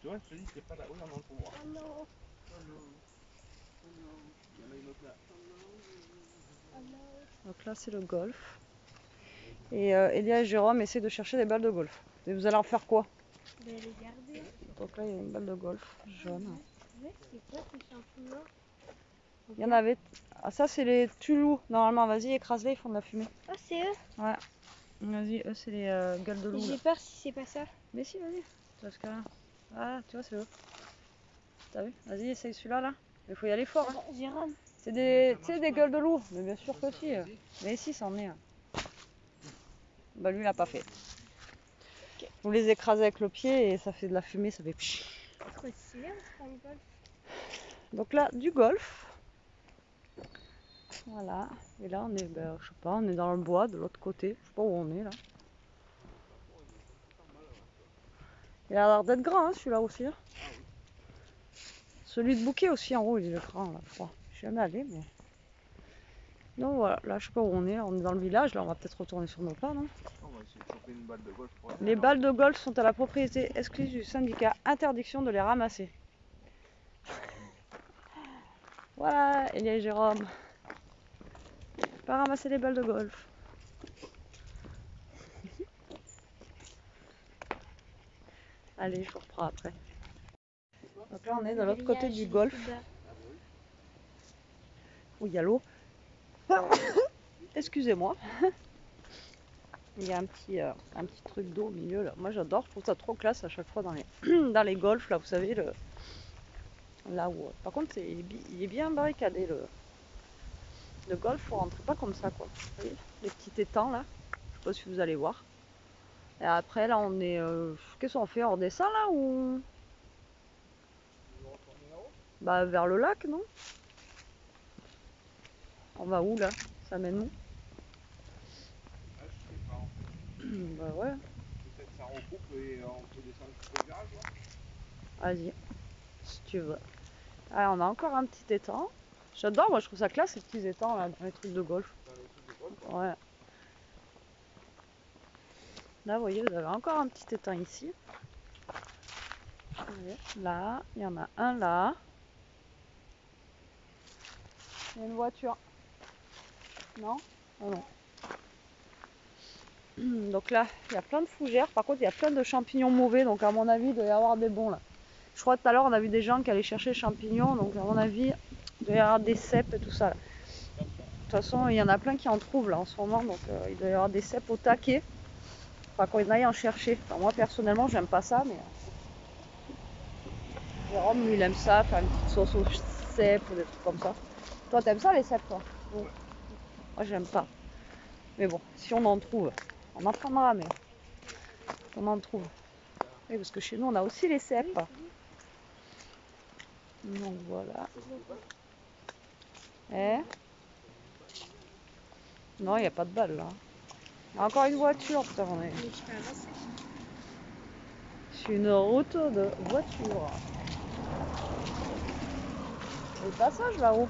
[SPEAKER 2] Tu vois, je te dis, c'est pas là. Oui, on en peut voir.
[SPEAKER 3] Oh non.
[SPEAKER 2] Oh non. Oh non. Il y en a une autre là. Oh non.
[SPEAKER 3] Oh non.
[SPEAKER 1] Donc là, c'est le golf. Et Elia et Jérôme essaient de chercher des balles de golf. Et vous allez en faire quoi?
[SPEAKER 3] Je vais les garder.
[SPEAKER 1] Donc là, il y a une balle de golf jaune.
[SPEAKER 3] Ouais, c'est quoi ces champignons?
[SPEAKER 1] Il y en avait. Ah, ça, c'est les tulous. Normalement, vas-y, écrase-les, ils font de la fumée.
[SPEAKER 3] Ah, c'est eux?
[SPEAKER 1] Ouais. Vas-y, eux, c'est les gueules de loup.
[SPEAKER 3] J'ai
[SPEAKER 1] Là.
[SPEAKER 3] peur si c'est pas ça.
[SPEAKER 1] Mais si, vas-y. Parce que là. Ah, tu vois, c'est eux. T'as vu? Vas-y, essaye celui-là, là. Il faut y aller fort. Hein.
[SPEAKER 3] Jérôme.
[SPEAKER 1] C'est des, des gueules de loup. Mais bien sûr que si. Mais si, c'en est. Bah, lui, il a pas fait. Vous les écrasez avec le pied et ça fait de la fumée, ça fait pchit.
[SPEAKER 3] C'est trop stylé, on prend le golf.
[SPEAKER 1] Donc là, du golf. Voilà. Et là, on est, ben, je sais pas, on est dans le bois de l'autre côté. Je sais pas où on est là. Il a l'air d'être grand, hein, celui-là aussi. Hein. Celui de Bouquet aussi, en haut, il est grand, là, je crois. Je suis jamais allée, mais. Donc voilà, là, je sais pas où on est. On est dans le village, là, on va peut-être retourner sur nos pas, non?
[SPEAKER 2] On va essayer de choper une balle de golf pour aller.
[SPEAKER 1] Les balles de golf sont à la propriété exclusive du syndicat. Interdiction de les ramasser. Voilà, Elia et Jérôme. Pas ramasser les balles de golf. Allez, je vous reprends après. Donc là, on est de l'autre côté du golf. Où il y a l'eau. Excusez-moi. Il y a un petit truc d'eau au milieu là. Moi j'adore, je trouve ça trop classe à chaque fois dans les, dans les golfs là, vous savez, là où. Par contre, il est bien barricadé le golf, faut rentrer pas comme ça quoi. Vous voyez, les petits étangs là. Je sais pas si vous allez voir. Et après là on est. Qu'est-ce qu'on fait? On redescend là ou. Bah vers le lac, non? On va où là? Ça mène où?
[SPEAKER 2] Ah, je sais pas en fait.
[SPEAKER 1] Bah ouais.
[SPEAKER 2] Peut-être ça recoupe et on peut descendre jusqu'au virage là.
[SPEAKER 1] Vas-y, si tu veux. Ah, on a encore un petit étang. J'adore, moi je trouve ça classe ces petits étangs là, dans les trucs de golf.
[SPEAKER 2] Dans les trucs de golf.
[SPEAKER 1] Ouais. Là, vous voyez, vous avez encore un petit étang ici. Là, il y en a un là. Il y a une voiture. Non? Oh non. Donc là, il y a plein de fougères. Par contre, il y a plein de champignons mauvais. Donc à mon avis, il doit y avoir des bons là. Je crois que tout à l'heure, on a vu des gens qui allaient chercher les champignons. Donc à mon avis, il doit y avoir des cèpes et tout ça. Là. De toute façon, il y en a plein qui en trouvent là en ce moment. Donc il doit y avoir des cèpes au taquet. Enfin, qu'on aille en chercher. Enfin, moi, personnellement, j'aime pas ça. Mais Jérôme, lui, il aime ça. Faire une petite sauce aux cèpes ou des trucs comme ça. Toi, t'aimes ça les cèpes, toi? Ouais. Moi, j'aime pas. Mais bon, si on en trouve, on en prendra, mais on en trouve. Oui, parce que chez nous, on a aussi les cèpes. Donc voilà. Eh? Non, il n'y a pas de balle là. Il y a encore une voiture, putain, on est. C'est une route de voiture. Le passage là-haut.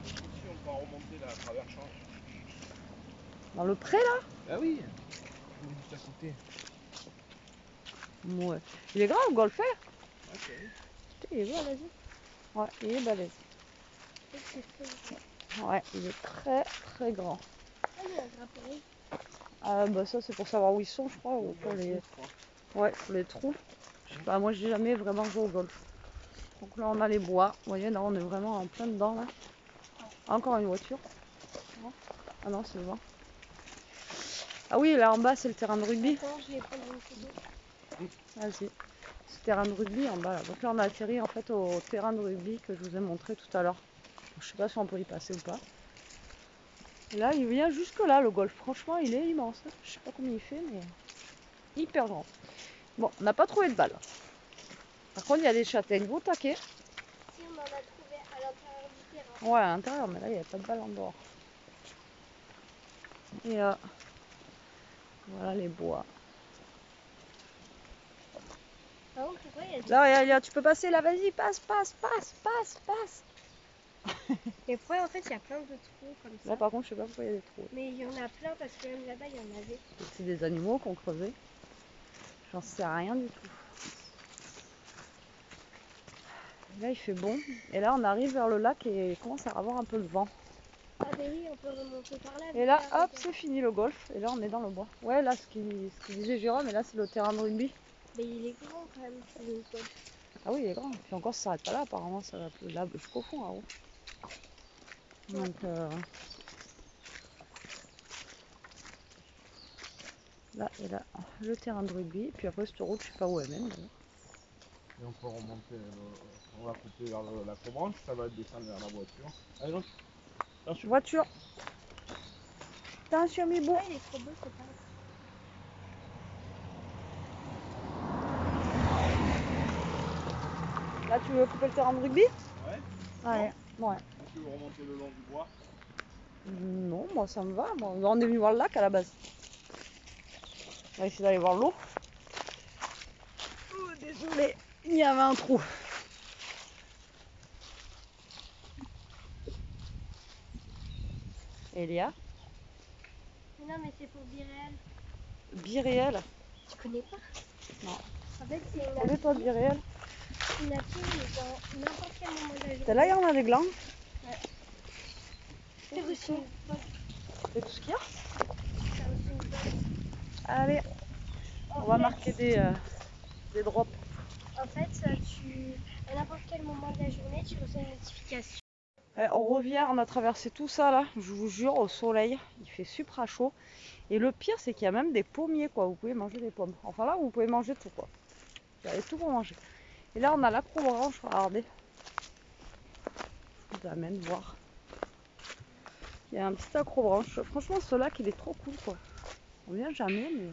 [SPEAKER 2] Ici, on peut remonter là à travers champ.
[SPEAKER 1] Dans le pré là?
[SPEAKER 2] Ah oui. On est juste à côté.
[SPEAKER 1] Ouais. Il est grand le golfer?
[SPEAKER 2] Ok.
[SPEAKER 1] Il est balèze. Ouais, il est balèze. Ouais, il est très très grand. Ah bah ça c'est pour savoir où ils sont je crois, ou pour les. Ouais, pour les trous. Je sais pas, moi j'ai jamais vraiment joué au golf. Donc là on a les bois. Vous voyez, là on est vraiment en plein dedans là. Encore une voiture. Ah non, c'est le vent. Ah oui, là en bas c'est le terrain de rugby.
[SPEAKER 3] Attends, je vais prendre une photo.
[SPEAKER 1] Vas-y. C'est le terrain de rugby en bas là. Donc là on a atterri en fait au terrain de rugby que je vous ai montré tout à l'heure. Je sais pas si on peut y passer ou pas. Et là il vient jusque là le golf. Franchement il est immense. Je sais pas combien il fait mais hyper grand. Bon, on n'a pas trouvé de balle. Par contre il y a des châtaignes au taquet.
[SPEAKER 3] Si on en a trouvé à l'intérieur du terrain.
[SPEAKER 1] Ouais, à l'intérieur, mais là, il n'y a pas de balle en dehors. Et voilà les bois.
[SPEAKER 3] Par contre, pourquoi il y a des...
[SPEAKER 1] Là, tu peux passer, là, vas-y, passe.
[SPEAKER 3] Mais pourquoi en fait il y a plein de trous comme ça?
[SPEAKER 1] Là, par contre, je sais pas pourquoi il y a des trous.
[SPEAKER 3] Mais il y en a plein parce que même là-bas il y en avait.
[SPEAKER 1] C'est des animaux qu'on creusait. J'en sais rien du tout. Là, il fait bon. Et là, on arrive vers le lac et il commence à avoir un peu de vent.
[SPEAKER 3] Ah ben oui, on peut remonter par là.
[SPEAKER 1] Et là, hop, c'est fini le golf. Et là, on est dans le bois. Ouais, là, ce qu'il disait Jérôme, et là, c'est le terrain de rugby.
[SPEAKER 3] Mais il est grand quand même, le golf.
[SPEAKER 1] Ah oui, il est grand. Puis encore, ça s'arrête pas là. Apparemment, ça va plus là jusqu'au fond, là-haut. Donc, là et là, le terrain de rugby. Puis après, cette route, je sais pas où elle mène.
[SPEAKER 2] Et on peut remonter, on va couper vers la cobranche, ça va descendre vers la voiture. Allez, donc. Attention.
[SPEAKER 1] Voiture. Attention, Mibou.
[SPEAKER 3] Ouais, il est trop beau, c'est pas.
[SPEAKER 1] Là, tu veux couper le terrain de rugby?
[SPEAKER 2] Ouais.
[SPEAKER 1] Ouais. Ouais.
[SPEAKER 2] Tu veux remonter le long du bois?
[SPEAKER 1] Non, moi ça me va. Bon, on est venu voir le lac à la base. On va essayer d'aller voir l'eau. Oh, désolé, il y avait un trou. Elia?
[SPEAKER 3] Mais non, mais c'est pour Biréal.
[SPEAKER 1] Biréel?
[SPEAKER 3] Tu connais pas?
[SPEAKER 1] Non.
[SPEAKER 3] En fait, c'est une
[SPEAKER 1] Connais-toi
[SPEAKER 3] appli.
[SPEAKER 1] Biréel?
[SPEAKER 3] Une appli où dans n'importe quel moment de la journée.
[SPEAKER 1] T'es là, il y en a des glands.
[SPEAKER 3] C'est aussi une box.
[SPEAKER 1] C'est tout ce qu'il y a?
[SPEAKER 3] C'est aussi une box.
[SPEAKER 1] Allez, on va marquer des drops.
[SPEAKER 3] En fait, à n'importe quel moment de la journée, tu reçois une notification.
[SPEAKER 1] On revient, on a traversé tout ça là, je vous jure, au soleil. Il fait super chaud. Et le pire, c'est qu'il y a même des pommiers, quoi. Vous pouvez manger des pommes. Enfin là, vous pouvez manger tout, quoi. Vous avez tout pour manger. Et là, on a l'acrobranche, regardez. Je vous amène voir. Il y a un petit acrobranche. Franchement, ce lac, il est trop cool, quoi. On vient jamais, mais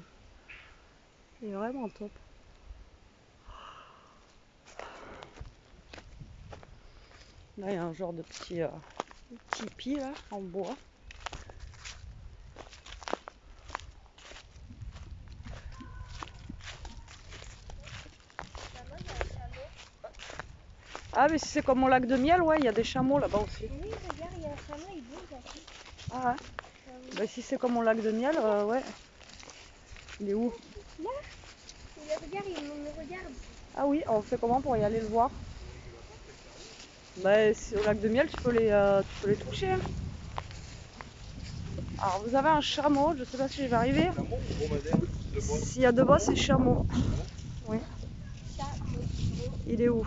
[SPEAKER 1] il est vraiment top. Là, il y a un genre de petit tipi, là, en bois.
[SPEAKER 3] Là-bas, il y a un chameau.
[SPEAKER 1] Ah, mais si c'est comme au lac de Miel, ouais, il y a des chameaux là-bas aussi.
[SPEAKER 3] Oui, regarde, il y a un chameau, il bouge en fait.
[SPEAKER 1] Ah ouais. Bah, si c'est comme au lac de Miel, ouais. Il est où?
[SPEAKER 3] Là, regarde, il me regarde.
[SPEAKER 1] Ah oui, on fait comment pour y aller le voir? Bah, si au lac de Miel, tu peux les toucher. Hein. Alors, vous avez un chameau, je sais pas si je vais arriver. S'il y a deux bois, c'est chameau. Oui. Il est où?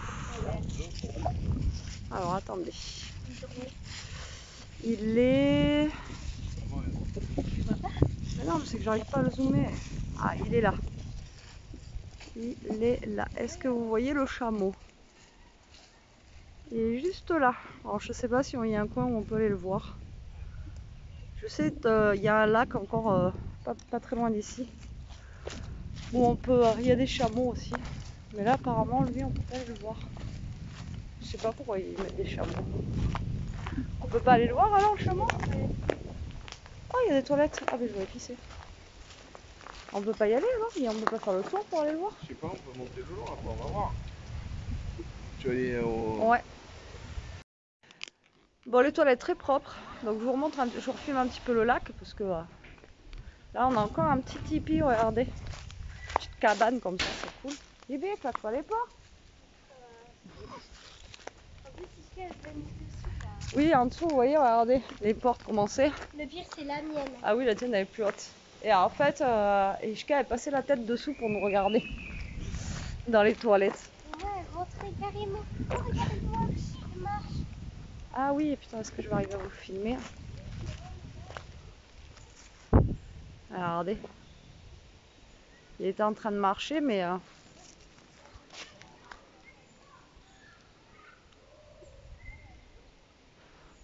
[SPEAKER 1] Alors, attendez. Il est... Mais non, c'est que j'arrive pas à le zoomer. Ah, il est là. Il est là. Est-ce que vous voyez le chameau? Il est juste là. Alors, je sais pas si il y a un coin où on peut aller le voir. Je sais qu'il y a un lac encore pas très loin d'ici. Où on peut... Il y a des chameaux aussi. Mais là, apparemment, lui, on peut pas aller le voir. Je sais pas pourquoi ils mettent des chameaux. On peut pas aller le voir alors, le chameau? Oh, il y a des toilettes. Ah, mais je vais pisser. On peut pas y aller alors? On peut pas faire le tour pour aller le voir?
[SPEAKER 2] Je sais pas, on peut monter le long après, on va voir. Tu vas aller au...
[SPEAKER 1] Ouais. Bon, les toilettes très propres. Donc, je vous remontre, je vous refilme un petit peu le lac parce que là, on a encore un petit tipi. Regardez, une petite cabane comme ça, c'est cool. Bébé, claque-toi les portes.
[SPEAKER 3] En plus, ici, elle veut nous dessus là.
[SPEAKER 1] Oui, en dessous, vous voyez, regardez, les portes commencées.
[SPEAKER 3] Le pire, c'est la mienne.
[SPEAKER 1] Ah oui, la tienne elle est plus haute. Et en fait, Ishka est passé la tête dessous pour nous regarder dans les toilettes.
[SPEAKER 3] Ouais, montrer carrément. Oh, regarde, il marche.
[SPEAKER 1] Ah oui, putain, est-ce que je vais arriver à vous filmer? Regardez. Il était en train de marcher, mais...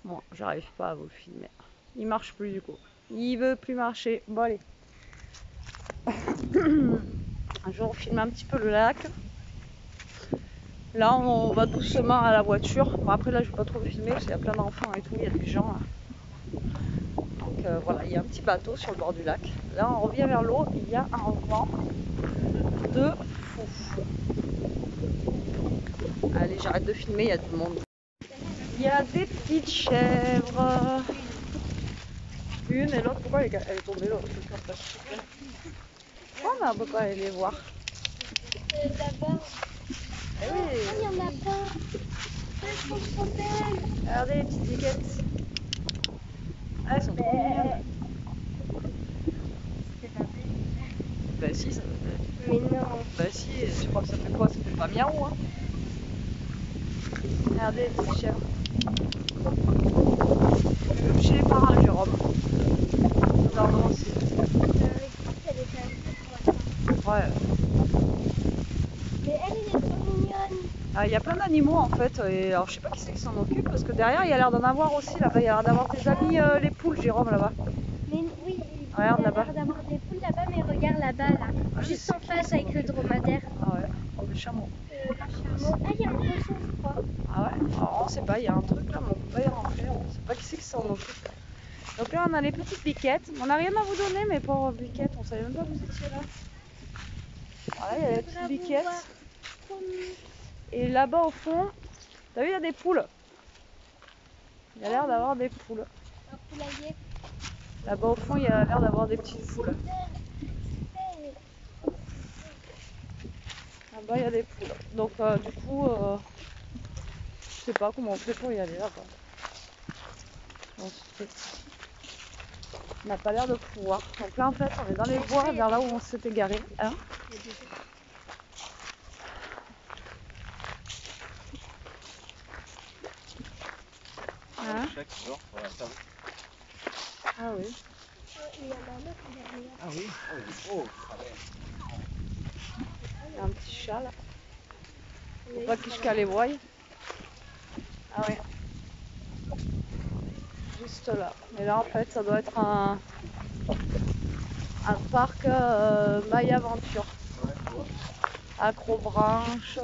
[SPEAKER 1] Bon, j'arrive pas à vous filmer. Il marche plus du coup. Il veut plus marcher. Bon, allez. Je vais vous filmer un petit peu le lac. Là, on va doucement à la voiture. Bon, après, là, je vais pas trop le filmer parce qu'il y a plein d'enfants et tout. Il y a des gens là. Donc voilà, il y a un petit bateau sur le bord du lac. Là, on revient vers l'eau. Il y a un vent de fou. Allez, j'arrête de filmer, il y a du monde. Il y a des petites chèvres. Une et l'autre, pourquoi elle est tombée l'autre? Pourquoi on ne peut pas aller les voir?
[SPEAKER 3] Là-bas.
[SPEAKER 1] Eh
[SPEAKER 3] Oh,
[SPEAKER 1] oui.
[SPEAKER 3] il y en a pas. Elles sont trop belles.
[SPEAKER 1] Regardez les petites biquettes. Ah, elles sont trop mignonnes. Bah si, ça...
[SPEAKER 3] Mais non.
[SPEAKER 1] Bah si, je crois que ça fait quoi? Ça fait pas miaou, hein. Regardez les petites chèvres. Même chez les parents, Jérôme. Non, aussi.
[SPEAKER 3] Elle est arrivée pour
[SPEAKER 1] Ouais.
[SPEAKER 3] Mais elle est trop mignonne.
[SPEAKER 1] Il y a plein d'animaux en fait, et alors je sais pas qui c'est qui s'en occupe parce que derrière il y a l'air d'en avoir aussi là-bas, il y a l'air d'avoir des amis les poules, Jérôme là-bas.
[SPEAKER 3] Mais oui,
[SPEAKER 1] Regarde
[SPEAKER 3] il y a
[SPEAKER 1] là-bas.
[SPEAKER 3] l'air d'avoir des poules là-bas, mais regarde là-bas, là.
[SPEAKER 1] Ah,
[SPEAKER 3] Juste en face avec le dromadaire.
[SPEAKER 1] Ah ouais, oh, le chameau.
[SPEAKER 3] Le chameau. Ah, il y a un poisson, je crois.
[SPEAKER 1] Ah ouais, alors, on sait pas, il y a un truc là, mais on peut pas y rentrer, on sait pas qui c'est qui s'en occupe. Donc là on a les petites biquettes, on n'a rien à vous donner mais pour biquettes, on savait même pas que vous étiez là. Voilà, il y a les petites biquettes. Et là-bas au fond, t'as vu il y a des poules. Il y a l'air d'avoir des poules.
[SPEAKER 3] Un poulailler.
[SPEAKER 1] Là-bas au fond il y a l'air d'avoir des petites poules. Là-bas il y a des poules. Donc du coup, je sais pas comment on fait pour y aller là-bas. On n'a pas l'air de pouvoir. Donc là en fait on est dans les bois vers là où on s'était garé. Hein? Hein? Ah oui.
[SPEAKER 3] Il y en a un autre derrière.
[SPEAKER 2] Ah oui? Oh,
[SPEAKER 1] Il y a un petit chat là. Faut pas qu'il les voie. Ah oui. Juste là. Et là en fait ça doit être un parc Maya Aventure. Acrobranche,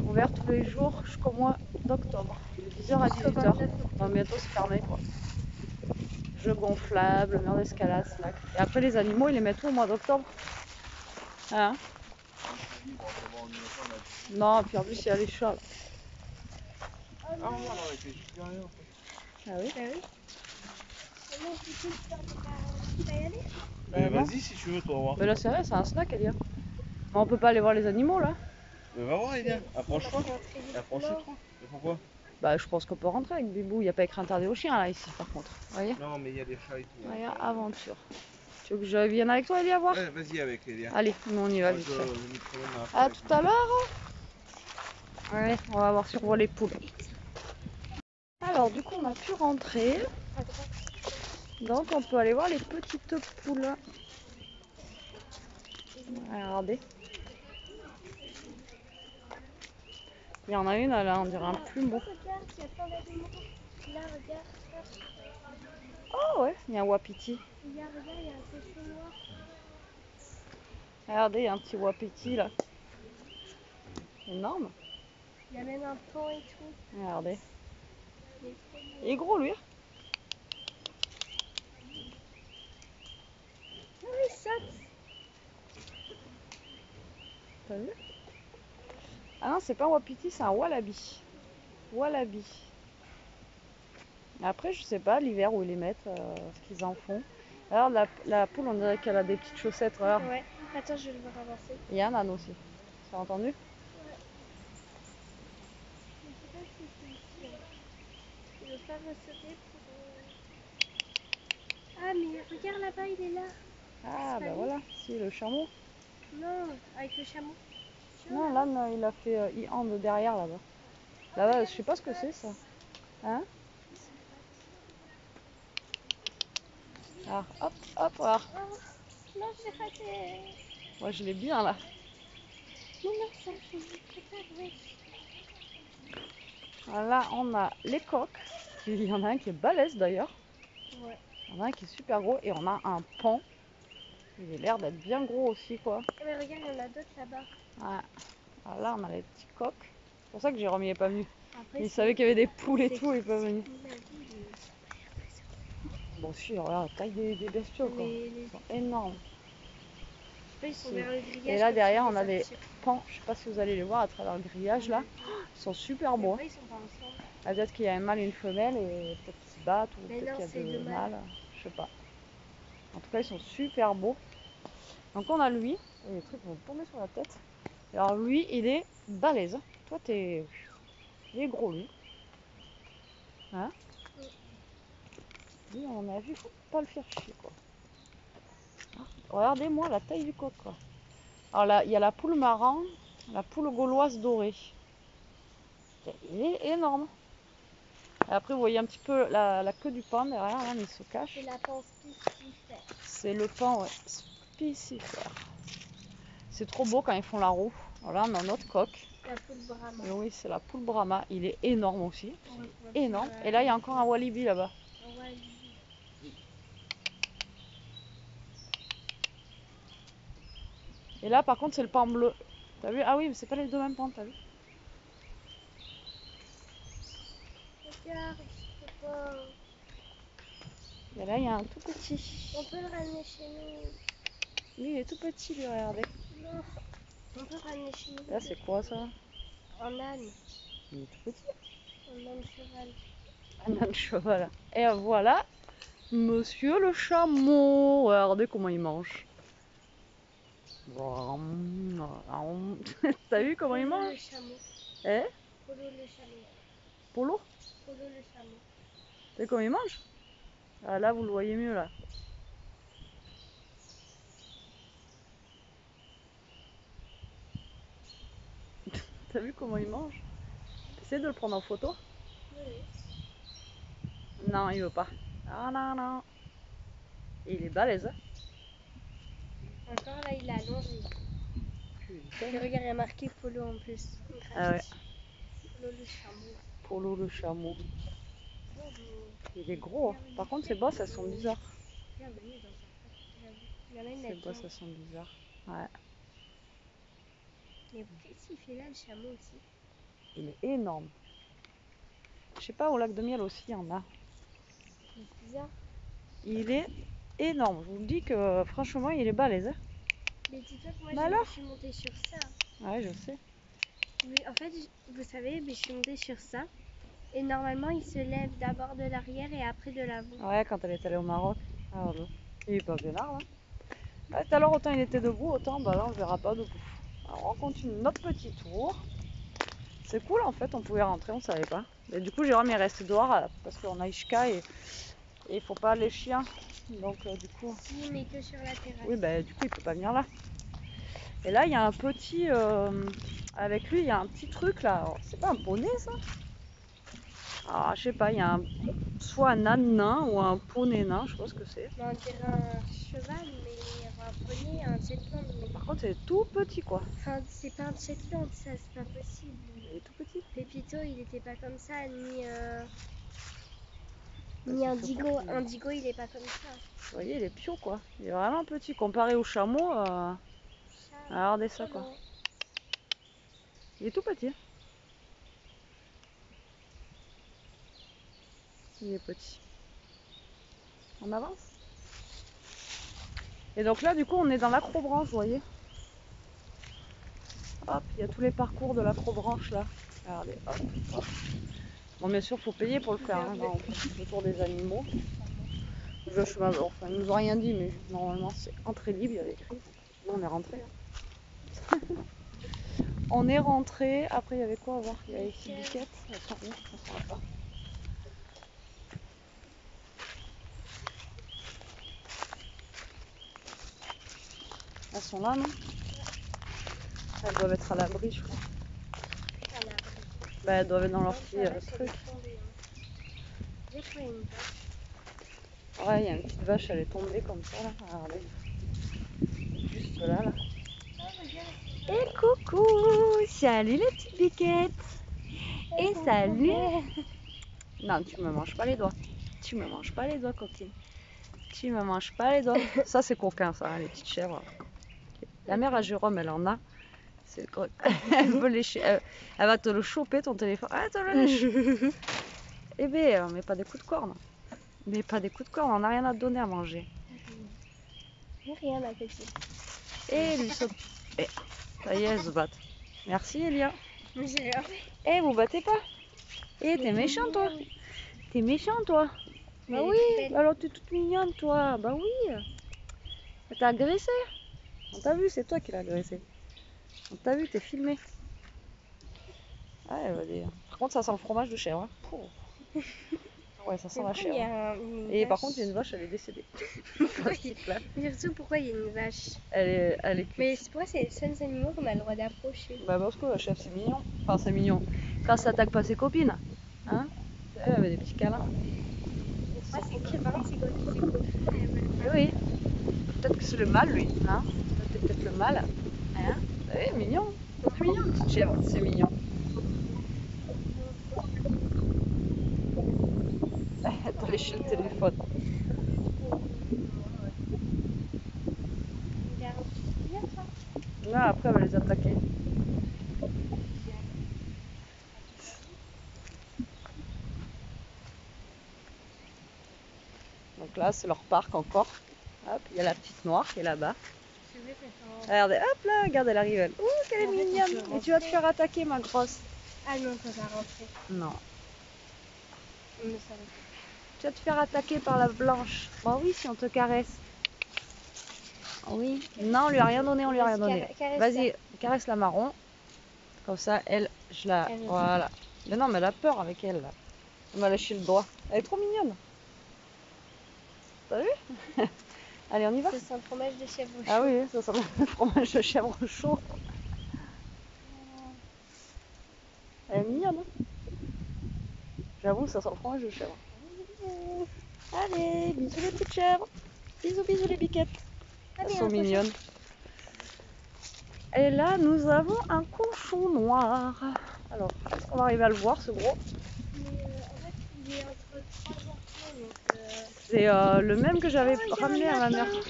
[SPEAKER 1] ouvert tous les jours jusqu'au mois d'octobre, de 10h à 18h. Donc bientôt c'est fermé quoi. Jeux gonflables, mur d'escalade, slack. Et après les animaux ils les mettent où au mois d'octobre? Hein? Non, puis en plus il y a les chats là.
[SPEAKER 2] Ah non, on était juste derrière en fait.
[SPEAKER 1] Ah oui?
[SPEAKER 3] Bah oui. Non, du coup, tu vas y aller?
[SPEAKER 2] Mais
[SPEAKER 1] non.
[SPEAKER 2] vas-y si tu veux, toi, voir.
[SPEAKER 1] Mais là c'est vrai, c'est un snack Elia. Mais on peut pas aller voir les animaux là?
[SPEAKER 2] Mais va voir, Elia. Approche-toi. Approche-toi. Mais pourquoi?
[SPEAKER 1] Bah je pense qu'on peut rentrer avec Bibou, il n'y a pas écrit interdit aux chiens là ici par contre. Vous voyez?
[SPEAKER 2] Non, mais il y a des chats et tout.
[SPEAKER 1] Voyez, aventure. Tu veux que je vienne avec toi Elia voir?
[SPEAKER 2] Ouais, vas-y avec Elia.
[SPEAKER 1] Allez, nous on y va
[SPEAKER 2] Moi,
[SPEAKER 1] vite
[SPEAKER 2] je
[SPEAKER 1] fait.
[SPEAKER 2] me promène après
[SPEAKER 1] À
[SPEAKER 2] avec
[SPEAKER 1] tout à l'heure. Allez, on va voir si on voit les poules. Alors du coup on a pu rentrer. Donc on peut aller voir les petites poules. Regardez. Il y en a une là, on dirait un plumeau.
[SPEAKER 3] Regarde, il y a plein d'animaux. Là, regarde.
[SPEAKER 1] Oh ouais, il y a un wapiti.
[SPEAKER 3] Regarde, il y a un cochon noir.
[SPEAKER 1] Regardez, il y a un petit wapiti là. Énorme.
[SPEAKER 3] Il y a même un pan et tout.
[SPEAKER 1] Regardez.
[SPEAKER 3] Il est trop beau.
[SPEAKER 1] Il est gros lui.
[SPEAKER 3] Ah oui, il saute.
[SPEAKER 1] T'as vu? Ah non, c'est pas un wapiti, c'est un wallaby. Wallaby. Après, je sais pas l'hiver où ils les mettent, ce qu'ils en font. Alors la poule, on dirait qu'elle a des petites chaussettes. Regarde.
[SPEAKER 3] Ouais. Attends, je vais le voir avancer.
[SPEAKER 1] Il y a un âne aussi. T'as entendu?
[SPEAKER 3] Ouais. Je sais pas si c'est ici. Il veut pas me sauter pour... Ah, mais regarde là-bas, il est là.
[SPEAKER 1] Ah
[SPEAKER 3] C'est pas
[SPEAKER 1] bah
[SPEAKER 3] lui?
[SPEAKER 1] voilà, si le chameau.
[SPEAKER 3] Non, avec le chameau.
[SPEAKER 1] Non, l'âne, il a fait e-hand derrière là-bas. Là-bas, je sais pas ce que c'est ça. Hein? Alors, hop, hop, alors.
[SPEAKER 3] Oh, non, je l'ai raté.
[SPEAKER 1] Moi, je l'ai bien là.
[SPEAKER 3] Mais non, ça fait juste pas de
[SPEAKER 1] Là, on a les coqs. Il y en a un qui est balèze d'ailleurs.
[SPEAKER 3] Ouais.
[SPEAKER 1] Il y en a un qui est super gros. Et on a un paon. Il a l'air d'être bien gros aussi, quoi.
[SPEAKER 3] Mais regarde, il y en a d'autres là-bas.
[SPEAKER 1] Ouais. Alors là, on a les petits coqs. C'est pour ça que Jérôme n'est pas venu.
[SPEAKER 3] Après,
[SPEAKER 1] Il savait qu'il y avait des poules et
[SPEAKER 3] c'est-
[SPEAKER 1] tout, il n'est pas venu.
[SPEAKER 3] Ma vie,
[SPEAKER 1] Bon, si, regarde la taille des bestiaux, quoi. Ils sont énormes.
[SPEAKER 3] ils sont vers le grillage.
[SPEAKER 1] Et là,
[SPEAKER 3] comme
[SPEAKER 1] derrière,
[SPEAKER 3] ça,
[SPEAKER 1] on a
[SPEAKER 3] les
[SPEAKER 1] des
[SPEAKER 3] sortir.
[SPEAKER 1] pans. Je sais pas si vous allez les voir à travers le grillage, là. Ils sont super
[SPEAKER 3] Mais
[SPEAKER 1] beaux.
[SPEAKER 3] après, ils sont pas ensemble.
[SPEAKER 1] Ah, peut-être qu'il y a un mâle et une femelle et peut-être qu'ils se battent ou
[SPEAKER 3] Mais
[SPEAKER 1] peut-être
[SPEAKER 3] non,
[SPEAKER 1] qu'il
[SPEAKER 3] c'est
[SPEAKER 1] y a
[SPEAKER 3] deux
[SPEAKER 1] deux
[SPEAKER 3] mâles.
[SPEAKER 1] mâles. Je sais pas. En tout cas, ils sont super beaux. Donc on a lui. Et les trucs vont tomber sur la tête. Et alors lui, il est balèze. Toi, il est gros, lui. Hein? Lui, à mon avis, faut pas le faire chier, quoi. Ah, regardez-moi la taille du coq, quoi. Alors là, il y a la poule marron, la poule gauloise dorée. Il est énorme. Et après, vous voyez un petit peu la queue du paon derrière, là, mais il se cache.
[SPEAKER 3] C'est la panse piscifère.
[SPEAKER 1] C'est le paon, ouais. Spicifère. C'est trop beau quand ils font la roue. Voilà, on a notre coq.
[SPEAKER 3] La poule Brahma.
[SPEAKER 1] Et oui, c'est la poule Brahma. Il est énorme aussi.
[SPEAKER 3] Ouais,
[SPEAKER 1] C'est énorme. Et là, il y a encore un walibi là-bas.
[SPEAKER 3] Ouais.
[SPEAKER 1] Et là, par contre, c'est le paon bleu. T'as vu? Ah oui, mais c'est pas les deux mêmes paons, t'as vu?
[SPEAKER 3] Regarde, je peux pas.
[SPEAKER 1] Et là, il y a un tout petit.
[SPEAKER 3] On peut le ramener chez nous.
[SPEAKER 1] Lui, il est tout petit, lui, regardez.
[SPEAKER 3] Non. On peut le ramener chez nous.
[SPEAKER 1] Là, c'est quoi ça?
[SPEAKER 3] Un âne.
[SPEAKER 1] Il est tout petit.
[SPEAKER 3] Un âne cheval.
[SPEAKER 1] Un âne cheval. Et voilà, monsieur le chameau. Regardez comment il mange. T'as vu comment il
[SPEAKER 3] Polo
[SPEAKER 1] mange?
[SPEAKER 3] le chameau.
[SPEAKER 1] Eh?
[SPEAKER 3] Polo le chameau.
[SPEAKER 1] Polo?
[SPEAKER 3] Polo le chameau.
[SPEAKER 1] T'as vu comment il mange? Ah, là, vous le voyez mieux, là. T'as vu comment il mange? Essaye de le prendre en photo.
[SPEAKER 3] Oui.
[SPEAKER 1] Non, il veut pas. Ah non, non. Et il est balèze.
[SPEAKER 3] Encore là, il a allongé.
[SPEAKER 1] Putain.
[SPEAKER 3] Et regarde, il y a marqué polo en plus.
[SPEAKER 1] Ah ouais.
[SPEAKER 3] Polo le chameau.
[SPEAKER 1] Polo le chameau.
[SPEAKER 3] Bonjour.
[SPEAKER 1] Il est gros. Par contre, ses bosses, elles sont bizarres.
[SPEAKER 3] Bienvenue dans un parc. Il y en a une
[SPEAKER 1] Ses
[SPEAKER 3] là-dedans.
[SPEAKER 1] bosses, elles sont bizarres. Ouais.
[SPEAKER 3] Mais qu'est-ce qu'il fait là, le chameau aussi?
[SPEAKER 1] Il est énorme. Je sais pas, au lac de Miel aussi, il y en a.
[SPEAKER 3] C'est bizarre.
[SPEAKER 1] Il est énorme. Je vous le dis que franchement, il est balèze.
[SPEAKER 3] Mais dis-toi que moi,
[SPEAKER 1] Mais alors
[SPEAKER 3] je suis montée sur ça.
[SPEAKER 1] Ouais, je sais.
[SPEAKER 3] Mais en fait, vous savez, mais je suis montée sur ça. Et normalement, il se lève d'abord de l'arrière et après de l'avant.
[SPEAKER 1] Ouais, quand elle est allée au Maroc. Ah, ouais. Il est pas bien là. Ah, tout à l'heure, autant il était debout, autant bah là, on le verra pas debout. Alors, on continue notre petit tour. C'est cool en fait, on pouvait rentrer, on savait pas. Et du coup, Jérôme est resté dehors parce qu'on a Ishka et il faut pas les chiens. Donc, du coup.
[SPEAKER 3] Si, mais que sur la terrasse.
[SPEAKER 1] Oui, bah du coup, il peut pas venir là. Et là, il y a un petit. Avec lui, il y a un petit truc là. Alors, c'est pas un poney ça? Alors, je sais pas, il y a soit un âne nain ou un poney nain, je sais pas ce que c'est.
[SPEAKER 3] On dirait un cheval, mais un poney, un Shetland. Mais...
[SPEAKER 1] Par contre, c'est tout petit quoi.
[SPEAKER 3] Enfin, c'est pas un Shetland, ça, c'est pas possible.
[SPEAKER 1] Il est tout petit.
[SPEAKER 3] Pépito, il était pas comme ça, ni
[SPEAKER 1] C'est
[SPEAKER 3] Indigo.
[SPEAKER 1] surtout qu'il-
[SPEAKER 3] Indigo, il est pas comme ça.
[SPEAKER 1] Vous voyez, il est pio quoi. Il est vraiment petit comparé au chameau. Regardez ça quoi. Il est tout petit. Il est petit. On avance. Et donc là, du coup, on est dans l'acrobranche, vous voyez. Hop, il y a tous les parcours de l'acrobranche là. Regardez, hop, hop. Bon, bien sûr, faut payer pour le faire, hein, dans le tour des animaux. Le chemin, enfin, ils nous ont rien dit, mais normalement, c'est entrée libre, il y avait écrit. Nous, on est rentré. Hein. On est rentré. Après, il y avait quoi à voir? Il y avait ici biquette. Attends, non, ça ne pas. Elles sont là, non? Elles doivent être à l'abri, je crois.
[SPEAKER 3] À l'abri.
[SPEAKER 1] Bah, elles doivent être dans leur
[SPEAKER 3] Non,
[SPEAKER 1] petit
[SPEAKER 3] ça va, elle
[SPEAKER 1] truc.
[SPEAKER 3] est tombée, hein. J'ai trouvé une vache.
[SPEAKER 1] Ouais, il y a une petite vache, elle est tombée comme ça, là. Regardez. Juste là, là.
[SPEAKER 3] Oh, regarde.
[SPEAKER 1] Et coucou! Salut les petites biquettes! Et salut! Non, tu me manges pas les doigts. Tu me manges pas les doigts, coquine. Tu me manges pas les doigts. Ça, c'est coquin, ça, les petites chèvres. La mère à Jérôme, elle en a. C'est quoi? Elle veut lécher. Elle va te le choper, ton téléphone. Ah, te le lèche! Eh bien, on met pas des coups de corne. Mais pas des coups de corne, on n'a rien à te donner à manger.
[SPEAKER 3] Rien, ma petite.
[SPEAKER 1] Et lui saute. Eh, ça y est, elles se battent. Merci, Elia.
[SPEAKER 3] Mais j'ai l'air.
[SPEAKER 1] Eh, vous battez pas? Eh, t'es méchant, toi? T'es méchant, toi? Bah oui, alors t'es toute mignonne, toi. Bah oui. Elle t'a agressé. On t'a vu, c'est toi qui l'as agressé. On t'a vu, t'es filmé. Ah, elle va dire. Par contre, ça sent le fromage de chèvre. Hein. Pouh. Ouais, ça sent la chèvre. Et par contre, il y a une vache, elle est décédée. Là.
[SPEAKER 3] Mais surtout, pourquoi il y a une vache?
[SPEAKER 1] Elle est cuite.
[SPEAKER 3] Mais c'est pourquoi c'est les seuls animaux qu'on a le droit d'approcher?
[SPEAKER 1] Bah parce que la chèvre, c'est mignon. Enfin, c'est mignon. Quand ça attaque pas ses copines. Hein? Elle avait des petits câlins.
[SPEAKER 3] Moi, c'est crevant, c'est quand ses copines.
[SPEAKER 1] Oui. Peut-être que c'est le mâle, lui. Hein? C'est peut-être le mâle. Hein? Oui, mignon. C'est mignon, une petite chèvre. C'est mignon. T'as léché le téléphone. Là, après, elle va les attaquer. Donc là, c'est leur parc encore. Hop, il y a la petite noire qui est là-bas. Regardez, hop là, regarde, elle arrive. Elle. Ouh, qu'elle est mignonne. Et tu vas te faire attaquer, ma grosse.
[SPEAKER 3] Ah non, ça va rentrer.
[SPEAKER 1] Non.
[SPEAKER 3] Il me semble.
[SPEAKER 1] Tu vas te faire attaquer par la blanche. Bah oui, si on te caresse. Oui. Non, on lui a rien donné, on lui a rien donné. Vas-y, caresse la marron. Comme ça, elle, je la... Voilà. Mais non, mais elle a peur avec elle, là. Elle m'a lâché le doigt. Elle est trop mignonne. T'as vu? Allez, on y va.
[SPEAKER 3] Ça sent le fromage de chèvre chaud.
[SPEAKER 1] Ah oui, ça sent le fromage de chèvre chaud. Elle est mignonne, hein? J'avoue, ça sent le fromage de chèvre. Allez, bisous les petites chèvres. Bisous, bisous les biquettes. Elles sont mignonnes. Et là, nous avons un cochon noir. Alors, est-ce qu'on va arriver à le voir, ce gros?
[SPEAKER 3] En fait, il est entre 3 enfants, donc...
[SPEAKER 1] C'est le même que j'avais ramené à ma mère.
[SPEAKER 3] Là.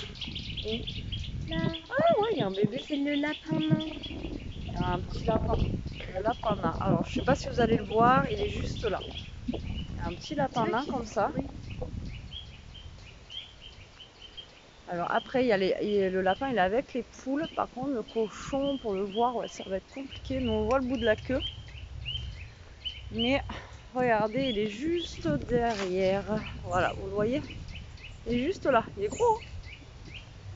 [SPEAKER 1] Ah ouais, il y a un bébé.
[SPEAKER 3] C'est le lapin nain.
[SPEAKER 1] Il y a un petit lapin. Le lapin nain. Alors, je sais pas si vous allez le voir, il est juste là. Il y a un petit lapin nain comme ça. Alors après, il y a le lapin, il est avec les poules. Par contre, le cochon, pour le voir, ouais, ça va être compliqué. Mais on voit le bout de la queue. Mais regardez, il est juste derrière. Voilà, vous le voyez? Il est juste là. Il est gros. Hein.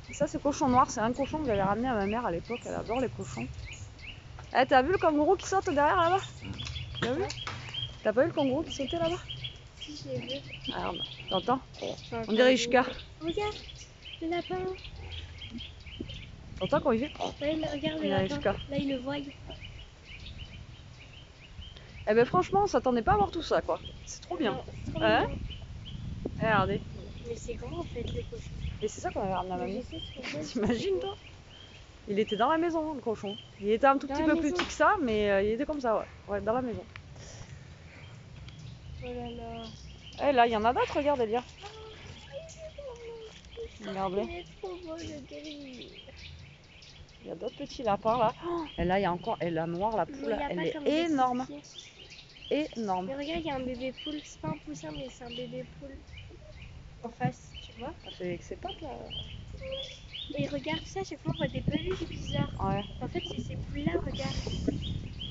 [SPEAKER 1] Et ça, c'est cochon noir. C'est un cochon que j'avais ramené à ma mère à l'époque. Elle adore les cochons. Eh, t'as vu le kangourou qui saute derrière là-bas? T'as vu? T'as pas vu le kangourou qui sautait là-bas?
[SPEAKER 3] Si, je l'ai vu.
[SPEAKER 1] Ah, bah, t'entends? On dirait Ishka.
[SPEAKER 3] Regarde, le lapin.
[SPEAKER 1] T'entends quand il fait?
[SPEAKER 3] Ouais, mais regarde le lapin. Là, il le voit.
[SPEAKER 1] Eh ben franchement, on s'attendait pas à voir tout ça, quoi. C'est trop bien.
[SPEAKER 3] C'est trop
[SPEAKER 1] ouais. Regardez.
[SPEAKER 3] Mais c'est grand en fait, le cochon.
[SPEAKER 1] Et c'est ça qu'on avait ramené à mamie.
[SPEAKER 3] Je
[SPEAKER 1] T'imagines, toi? Il était dans la maison, le cochon. Il était un tout petit peu plus petit que ça, mais il était comme ça, ouais. Ouais, dans la maison.
[SPEAKER 3] Oh là là.
[SPEAKER 1] Eh là, il y en a d'autres, regarde, Elia. Regarde-les.
[SPEAKER 3] Il est trop beau, le gris.
[SPEAKER 1] Il y a d'autres petits lapins là. Oh, et là, il y a encore. Et la noire, la poule, elle est énorme. Énorme.
[SPEAKER 3] Mais regarde, il y a un bébé poule. C'est pas un poussin, mais c'est un bébé poule. En face, tu vois.
[SPEAKER 1] C'est ses pattes là.
[SPEAKER 3] Et regarde ça, chaque fois on voit des peluches bizarres.
[SPEAKER 1] Ouais.
[SPEAKER 3] En fait, c'est ces poules-là, regarde.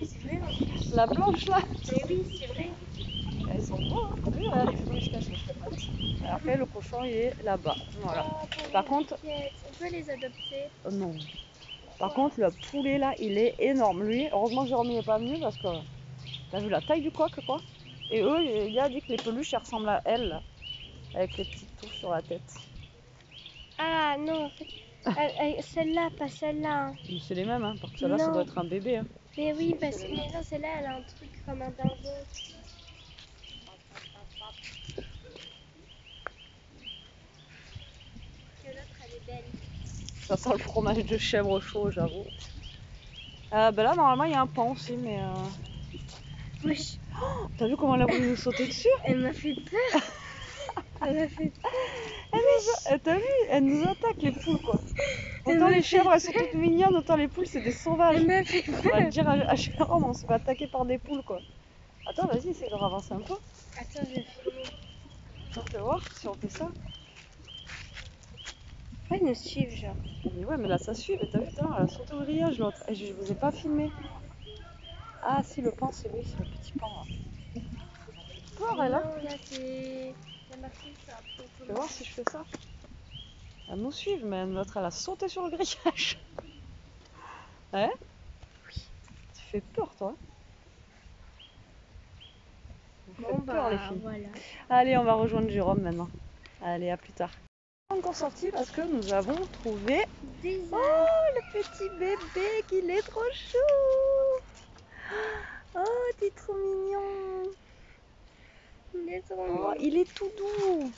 [SPEAKER 3] C'est vrai en plus.
[SPEAKER 1] La blanche là.
[SPEAKER 3] Mais oui, c'est vrai.
[SPEAKER 1] Elles sont beaux, hein. Oui, regarde, les peluches cachées, je te montre. Après, le cochon, il est là-bas. Voilà.
[SPEAKER 3] Oh,
[SPEAKER 1] par contre.
[SPEAKER 3] On peut les adopter.
[SPEAKER 1] Non. Par contre, le poulet là, il est énorme. Lui, heureusement que Jérôme n'est pas venu parce que t'as vu la taille du coq, quoi. Et eux, il a dit que les peluches, elles ressemblent à elle, là, avec les petites touches sur la tête.
[SPEAKER 3] Ah non, en fait, Celle-là, pas celle-là. Hein.
[SPEAKER 4] Mais c'est les mêmes, hein. Parce que celle-là, ça
[SPEAKER 3] Non.
[SPEAKER 4] doit être un bébé. Hein.
[SPEAKER 3] Mais oui, parce que mais non, celle-là, elle a un truc comme un dingo. Que l'autre, elle est belle.
[SPEAKER 4] Ça sent le fromage de chèvre chaud, j'avoue. Ben là, normalement, il y a un pan aussi, mais...
[SPEAKER 3] Wesh.
[SPEAKER 4] T'as vu comment elle a voulu nous sauter dessus?
[SPEAKER 3] Elle m'a fait peur. Elle m'a fait peur.
[SPEAKER 4] T'as vu? Elle nous attaque, les poules, quoi.
[SPEAKER 3] Elle
[SPEAKER 4] Autant
[SPEAKER 3] m'a
[SPEAKER 4] les
[SPEAKER 3] fait
[SPEAKER 4] chèvres, elles sont
[SPEAKER 3] peur.
[SPEAKER 4] toutes mignonnes, autant les poules, c'est des sauvages.
[SPEAKER 3] Elle m'a fait
[SPEAKER 4] On va
[SPEAKER 3] peur.
[SPEAKER 4] le dire à Jérôme, on se fait attaquer par des poules, quoi. Attends, vas-y, essaye de ravancer un peu.
[SPEAKER 3] Attends, je vais filmer.
[SPEAKER 4] On va voir si on fait ça.
[SPEAKER 3] Pourquoi ils nous suivent, genre?
[SPEAKER 4] Mais ouais, mais là, ça suit. Mais t'as vu, tout à l'heure, elle a sauté au grillage, l'autre. Et je vous ai pas filmé. Ah, si, le pan, c'est lui, c'est le petit pan, là. Peur, elle, hein?
[SPEAKER 3] Non, là, c'est... Il y a marqué ça.
[SPEAKER 4] Je vais voir si je fais ça. Elles nous suivent, mais l'autre, elle a sauté sur le grillage. Ouais?
[SPEAKER 3] Oui.
[SPEAKER 4] Tu fais peur, toi. Vous faites
[SPEAKER 3] Bon,
[SPEAKER 4] peur, les filles.
[SPEAKER 3] voilà.
[SPEAKER 4] Allez, on va rejoindre Jérôme maintenant. Allez, à plus tard. Encore sorti parce que nous avons trouvé
[SPEAKER 3] Des
[SPEAKER 4] oh le petit bébé qu'il est trop chou. Oh t'es trop mignon.
[SPEAKER 3] Il est trop
[SPEAKER 4] Oh
[SPEAKER 3] mignon.
[SPEAKER 4] il est tout doux.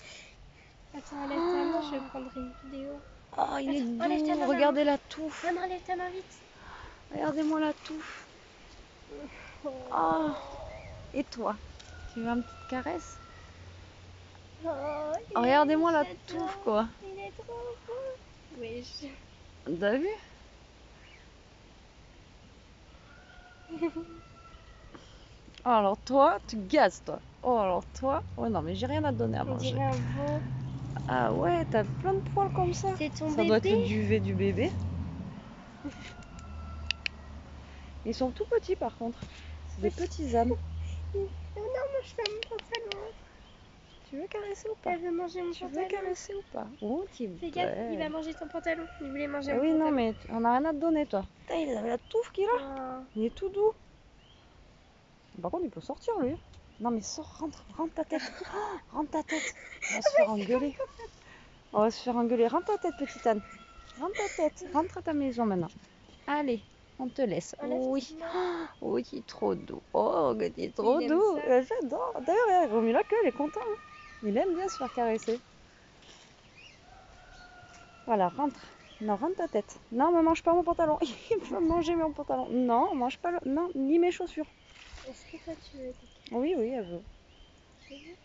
[SPEAKER 3] Attends, enlève ta main, je vais prendre une vidéo.
[SPEAKER 4] Oh il est
[SPEAKER 3] Attends, enlève ta
[SPEAKER 4] doux.
[SPEAKER 3] main,
[SPEAKER 4] Regardez la touffe.
[SPEAKER 3] Maman, enlève ta main vite.
[SPEAKER 4] Regardez-moi la touffe. Oh. Et toi, tu veux une petite caresse?
[SPEAKER 3] Oh,
[SPEAKER 4] Oh, regardez-moi la
[SPEAKER 3] j'adore.
[SPEAKER 4] touffe quoi.
[SPEAKER 3] Il est trop beau. Wesh.
[SPEAKER 4] T'as vu? Oh, alors toi, tu gazes toi. Oh alors toi, ouais non mais j'ai rien à te donner à
[SPEAKER 3] On
[SPEAKER 4] manger.
[SPEAKER 3] dirait un veau.
[SPEAKER 4] Ah ouais, t'as plein de poils comme ça.
[SPEAKER 3] C'est ton
[SPEAKER 4] Ça doit être le
[SPEAKER 3] bébé.
[SPEAKER 4] duvet du bébé. Ils sont tout petits par contre. C'est des petits ânes.
[SPEAKER 3] Oh non, moi je fais mon pantalon.
[SPEAKER 4] Tu veux caresser ou pas?
[SPEAKER 3] Elle veut manger mon
[SPEAKER 4] Tu veux
[SPEAKER 3] pantalon.
[SPEAKER 4] caresser ou pas? Oh, tu
[SPEAKER 3] Fais gaffe, il va manger ton pantalon. Il voulait manger
[SPEAKER 4] Ah
[SPEAKER 3] mon
[SPEAKER 4] oui,
[SPEAKER 3] pantalon.
[SPEAKER 4] non, mais on a rien à te donner, toi. Putain, il a la touffe qu'il a.
[SPEAKER 3] Oh.
[SPEAKER 4] Il est tout doux. Par contre, il peut sortir, lui. Non, mais sors, rentre ta tête. Oh, rentre ta tête. On va se faire engueuler. On va se faire engueuler. Rentre ta tête, petite Anne. Rentre ta tête. Rentre à ta maison maintenant. Allez, on te laisse.
[SPEAKER 3] Enlève
[SPEAKER 4] Oui.
[SPEAKER 3] ta main.
[SPEAKER 4] Oui, il est trop doux. Oh, il est trop
[SPEAKER 3] Il aime
[SPEAKER 4] doux.
[SPEAKER 3] ça.
[SPEAKER 4] J'adore. D'ailleurs, il remue la queue, il est content. Hein. Il aime bien se faire caresser. Voilà, rentre. Non, rentre ta tête. Non, me mange pas mon pantalon. Il veut manger mon pantalon. Non, mange pas le... Non, ni mes chaussures.
[SPEAKER 3] Est-ce que toi tu veux des
[SPEAKER 4] Oui, oui, elle veut.
[SPEAKER 3] caresses?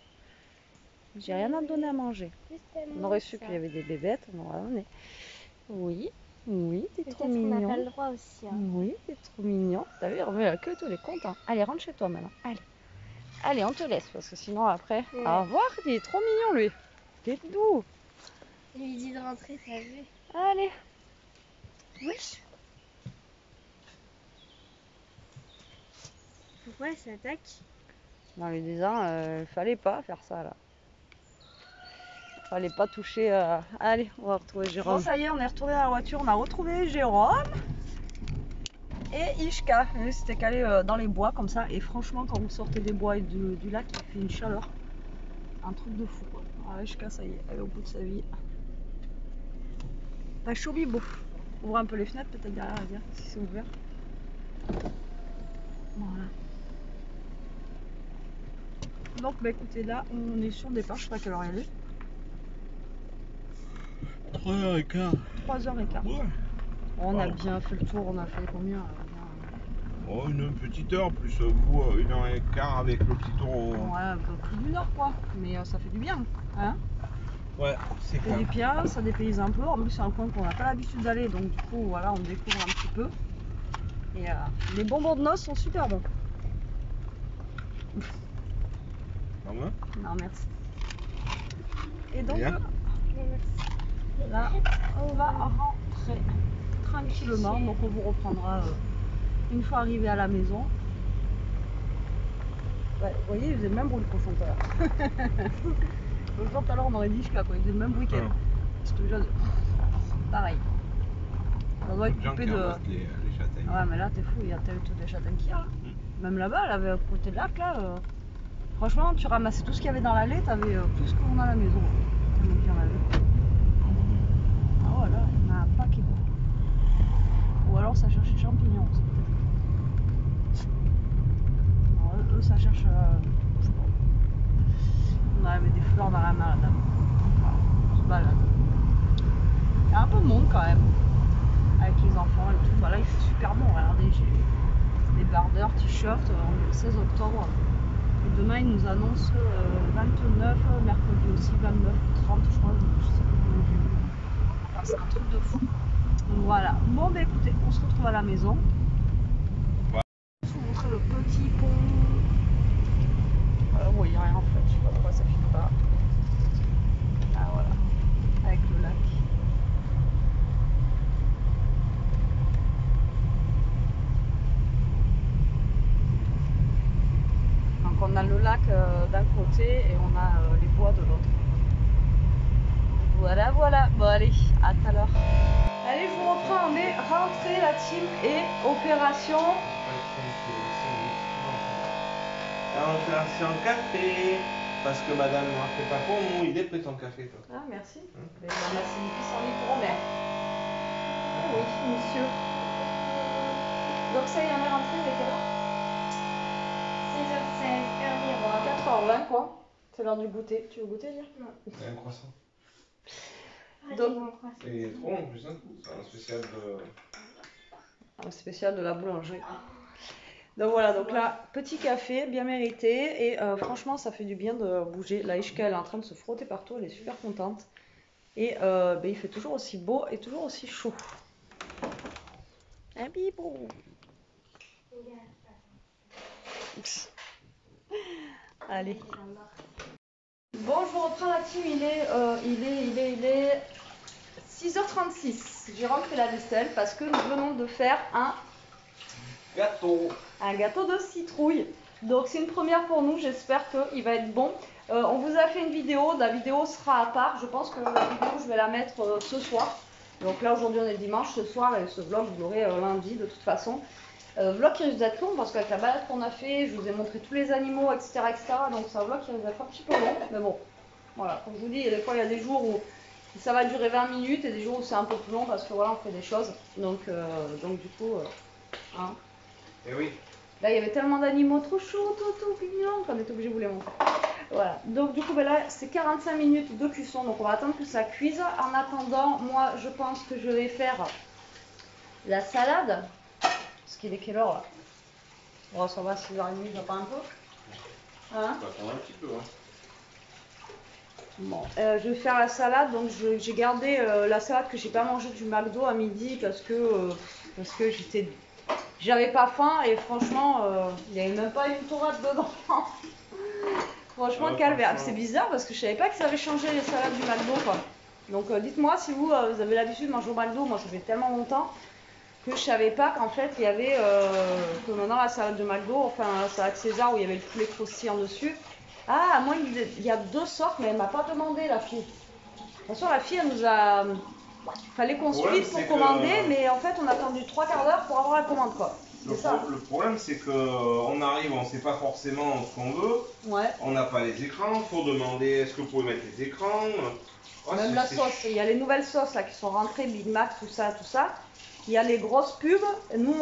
[SPEAKER 4] J'ai rien à te donner à manger.
[SPEAKER 3] Juste
[SPEAKER 4] On aurait su qu'il y avait des bébêtes. On aurait donné. Oui, oui, t'es trop
[SPEAKER 3] Peut-être qu'on n'a
[SPEAKER 4] mignon.
[SPEAKER 3] pas le droit aussi. Hein.
[SPEAKER 4] Oui, t'es trop mignon. T'as vu, il remet la queue, toi, il est content. Allez, rentre chez toi maintenant. Allez. Allez, on te laisse parce que sinon après.
[SPEAKER 3] Ouais.
[SPEAKER 4] Au revoir, il est trop mignon lui. Il est doux.
[SPEAKER 3] Il lui dit de rentrer, t'as vu?
[SPEAKER 4] Allez.
[SPEAKER 3] Wesh. Pourquoi elle s'attaque?
[SPEAKER 4] En lui disant, fallait pas faire ça là. Fallait pas toucher. Allez, on va retrouver Jérôme. Bon, ça y est, on est retourné dans la voiture. On a retrouvé Jérôme et Ishka. Eux, c'était calé dans les bois comme ça. Et franchement, quand vous sortez des bois et du lac, il fait une chaleur. Un truc de fou quoi. Ah, Ishka, ça y est, elle est au bout de sa vie. Pas chaud bibo. Ouvre un peu les fenêtres, peut-être derrière, regarde si c'est ouvert. Voilà. Donc, bah écoutez, là, on est sur le départ. Je sais pas à quelle heure il est.
[SPEAKER 2] 3h15.
[SPEAKER 4] 3h15.
[SPEAKER 2] Ouais.
[SPEAKER 4] On a
[SPEAKER 2] Ah.
[SPEAKER 4] bien fait le tour, on a fait combien
[SPEAKER 2] Oh, une petite heure, plus vous, 1h15 avec le petit tour au...
[SPEAKER 4] Ouais, un peu plus d'une heure quoi. Mais ça fait du bien. Hein,
[SPEAKER 2] Ouais, c'est
[SPEAKER 4] ça fait
[SPEAKER 2] clair.
[SPEAKER 4] du bien, ça dépayse un peu. En plus, c'est un coin qu'on n'a pas l'habitude d'aller. Donc, du coup, voilà, on découvre un petit peu. Et les bonbons de noces sont super bons.
[SPEAKER 2] Ah ouais?
[SPEAKER 4] Non, merci. Et donc,
[SPEAKER 2] Bien.
[SPEAKER 4] là, on va rentrer tranquillement. Donc, on vous reprendra une fois arrivé à la maison. Ouais, vous voyez, il faisait le même bruit le cochon tout à l'heure. Le jour tout à l'heure, on aurait dit jusqu'à quoi, il faisait le même bruit qu'elle. C'était déjà pareil. Ça doit être
[SPEAKER 2] Les gens
[SPEAKER 4] coupé
[SPEAKER 2] qui
[SPEAKER 4] de.
[SPEAKER 2] ramassent les châtaignes.
[SPEAKER 4] Ouais, mais là, t'es fou, il y a toutes les châtaignes qu'il y a. Même là-bas, elle avait à côté de lac, là. Franchement, tu ramassais tout ce qu'il y avait dans l'allée, t'avais plus qu'on a à la maison. Tellement qu'il y en avait. Ah voilà, il y en a fleurs dans la main, la dame. Voilà, on se balade. Il y a un peu de monde quand même, avec les enfants et tout. Voilà, il fait super bon, regardez, j'ai des bardeurs, t-shirts, on est le 16 octobre. Et demain, il nous annonce 29, mercredi aussi 29 ou 30, je crois, je sais pas comment j'ai vu. Enfin, c'est un truc de fou. Donc voilà. Bon, bah écoutez, on se retrouve à la maison. Je vais vous montrer le petit pont. Bon, il n'y a rien en fait, je sais pas pourquoi ça filme pas. Ah voilà, avec le lac. Donc on a le lac d'un côté et on a les bois de l'autre. Voilà, voilà. Bon allez, à tout à l'heure. Allez, je vous reprends, on est rentrée la team et opération.
[SPEAKER 2] Opération café. Parce que madame ne fait pas pour nous, il est prêt ton café toi.
[SPEAKER 4] Ah merci. Mais on a c'est une pissenlit pour Robert. Ah oui, monsieur. Donc ça y est, on est rentré, il est quelle heure?
[SPEAKER 3] 6h16, heure miroir.
[SPEAKER 4] 4h20 quoi. C'est l'heure du goûter. Tu veux goûter, Lia?
[SPEAKER 3] Non.
[SPEAKER 2] C'est un croissant.
[SPEAKER 4] Donc-
[SPEAKER 2] Et il est trop en plus, hein. C'est un spécial de.
[SPEAKER 4] Un spécial de la boulangerie. Donc voilà, donc là, petit café, bien mérité. Et franchement, ça fait du bien de bouger. La Ishka, elle est en train de se frotter partout, elle est super contente. Et ben, il fait toujours aussi beau et toujours aussi chaud. Un bibou. Allez. Bon, je vous reprends la team, il est 6h36. Jérôme fait la vaisselle parce que nous venons de faire un gâteau de citrouille. Donc c'est une première pour nous, j'espère qu'il va être bon. On vous a fait une vidéo, la vidéo sera à part. Je pense que la vidéo, je vais la mettre ce soir. Donc là, aujourd'hui, on est dimanche, ce soir, et ce vlog, vous l'aurez lundi de toute façon. Vlog qui risque d'être long parce qu'avec la balade qu'on a fait, je vous ai montré tous les animaux, etc. Donc c'est un vlog qui risque d'être un petit peu long. Mais bon, voilà, comme je vous dis, des fois, il y a des jours où ça va durer 20 minutes et des jours où c'est un peu plus long parce que voilà, on fait des choses. Donc du coup, hein.
[SPEAKER 2] Eh oui.
[SPEAKER 4] Là, il y avait tellement d'animaux trop chauds, tout mignons, qu'on est obligé de vous les montrer. Voilà, donc du coup, ben là, c'est 45 minutes de cuisson, donc on va attendre que ça cuise. En attendant, moi, je pense que je vais faire la salade. Parce qu'il est quelle heure là? Bon, ça va, 6h30, ça va pas un peu? Hein?
[SPEAKER 2] On va attendre un petit peu, hein.
[SPEAKER 4] Bon, je vais faire la salade, donc j'ai gardé la salade que j'ai pas mangée du McDo à midi parce que j'avais pas faim et franchement, il n'y avait même pas une tomate dedans. Franchement, calvaire. C'est bizarre parce que je savais pas que ça avait changé les salades du McDo quoi. Donc dites-moi si vous avez l'habitude de manger au McDo, moi ça fait tellement longtemps que je savais pas qu'en fait il y avait que maintenant la salade de McDo, enfin la salade César où il y avait le poulet croustillant dessus. Ah, moi il y a deux sortes, mais elle m'a pas demandé la fille. De toute façon la fille elle nous a fallait qu'on se
[SPEAKER 2] problème,
[SPEAKER 4] suive pour
[SPEAKER 2] c'est
[SPEAKER 4] commander,
[SPEAKER 2] que-
[SPEAKER 4] mais en fait on a attendu 3/4 d'heure pour avoir la commande quoi.
[SPEAKER 2] Le,
[SPEAKER 4] C'est ça.
[SPEAKER 2] le problème, c'est qu'on arrive, on sait pas forcément ce qu'on veut.
[SPEAKER 4] Ouais.
[SPEAKER 2] On n'a pas les écrans. Faut demander est-ce que vous pouvez mettre les écrans. Ouais,
[SPEAKER 4] Même la sauce, il y a les nouvelles sauces là qui sont rentrées, Big Mac, tout ça. Il y a les grosses pubs. Nous,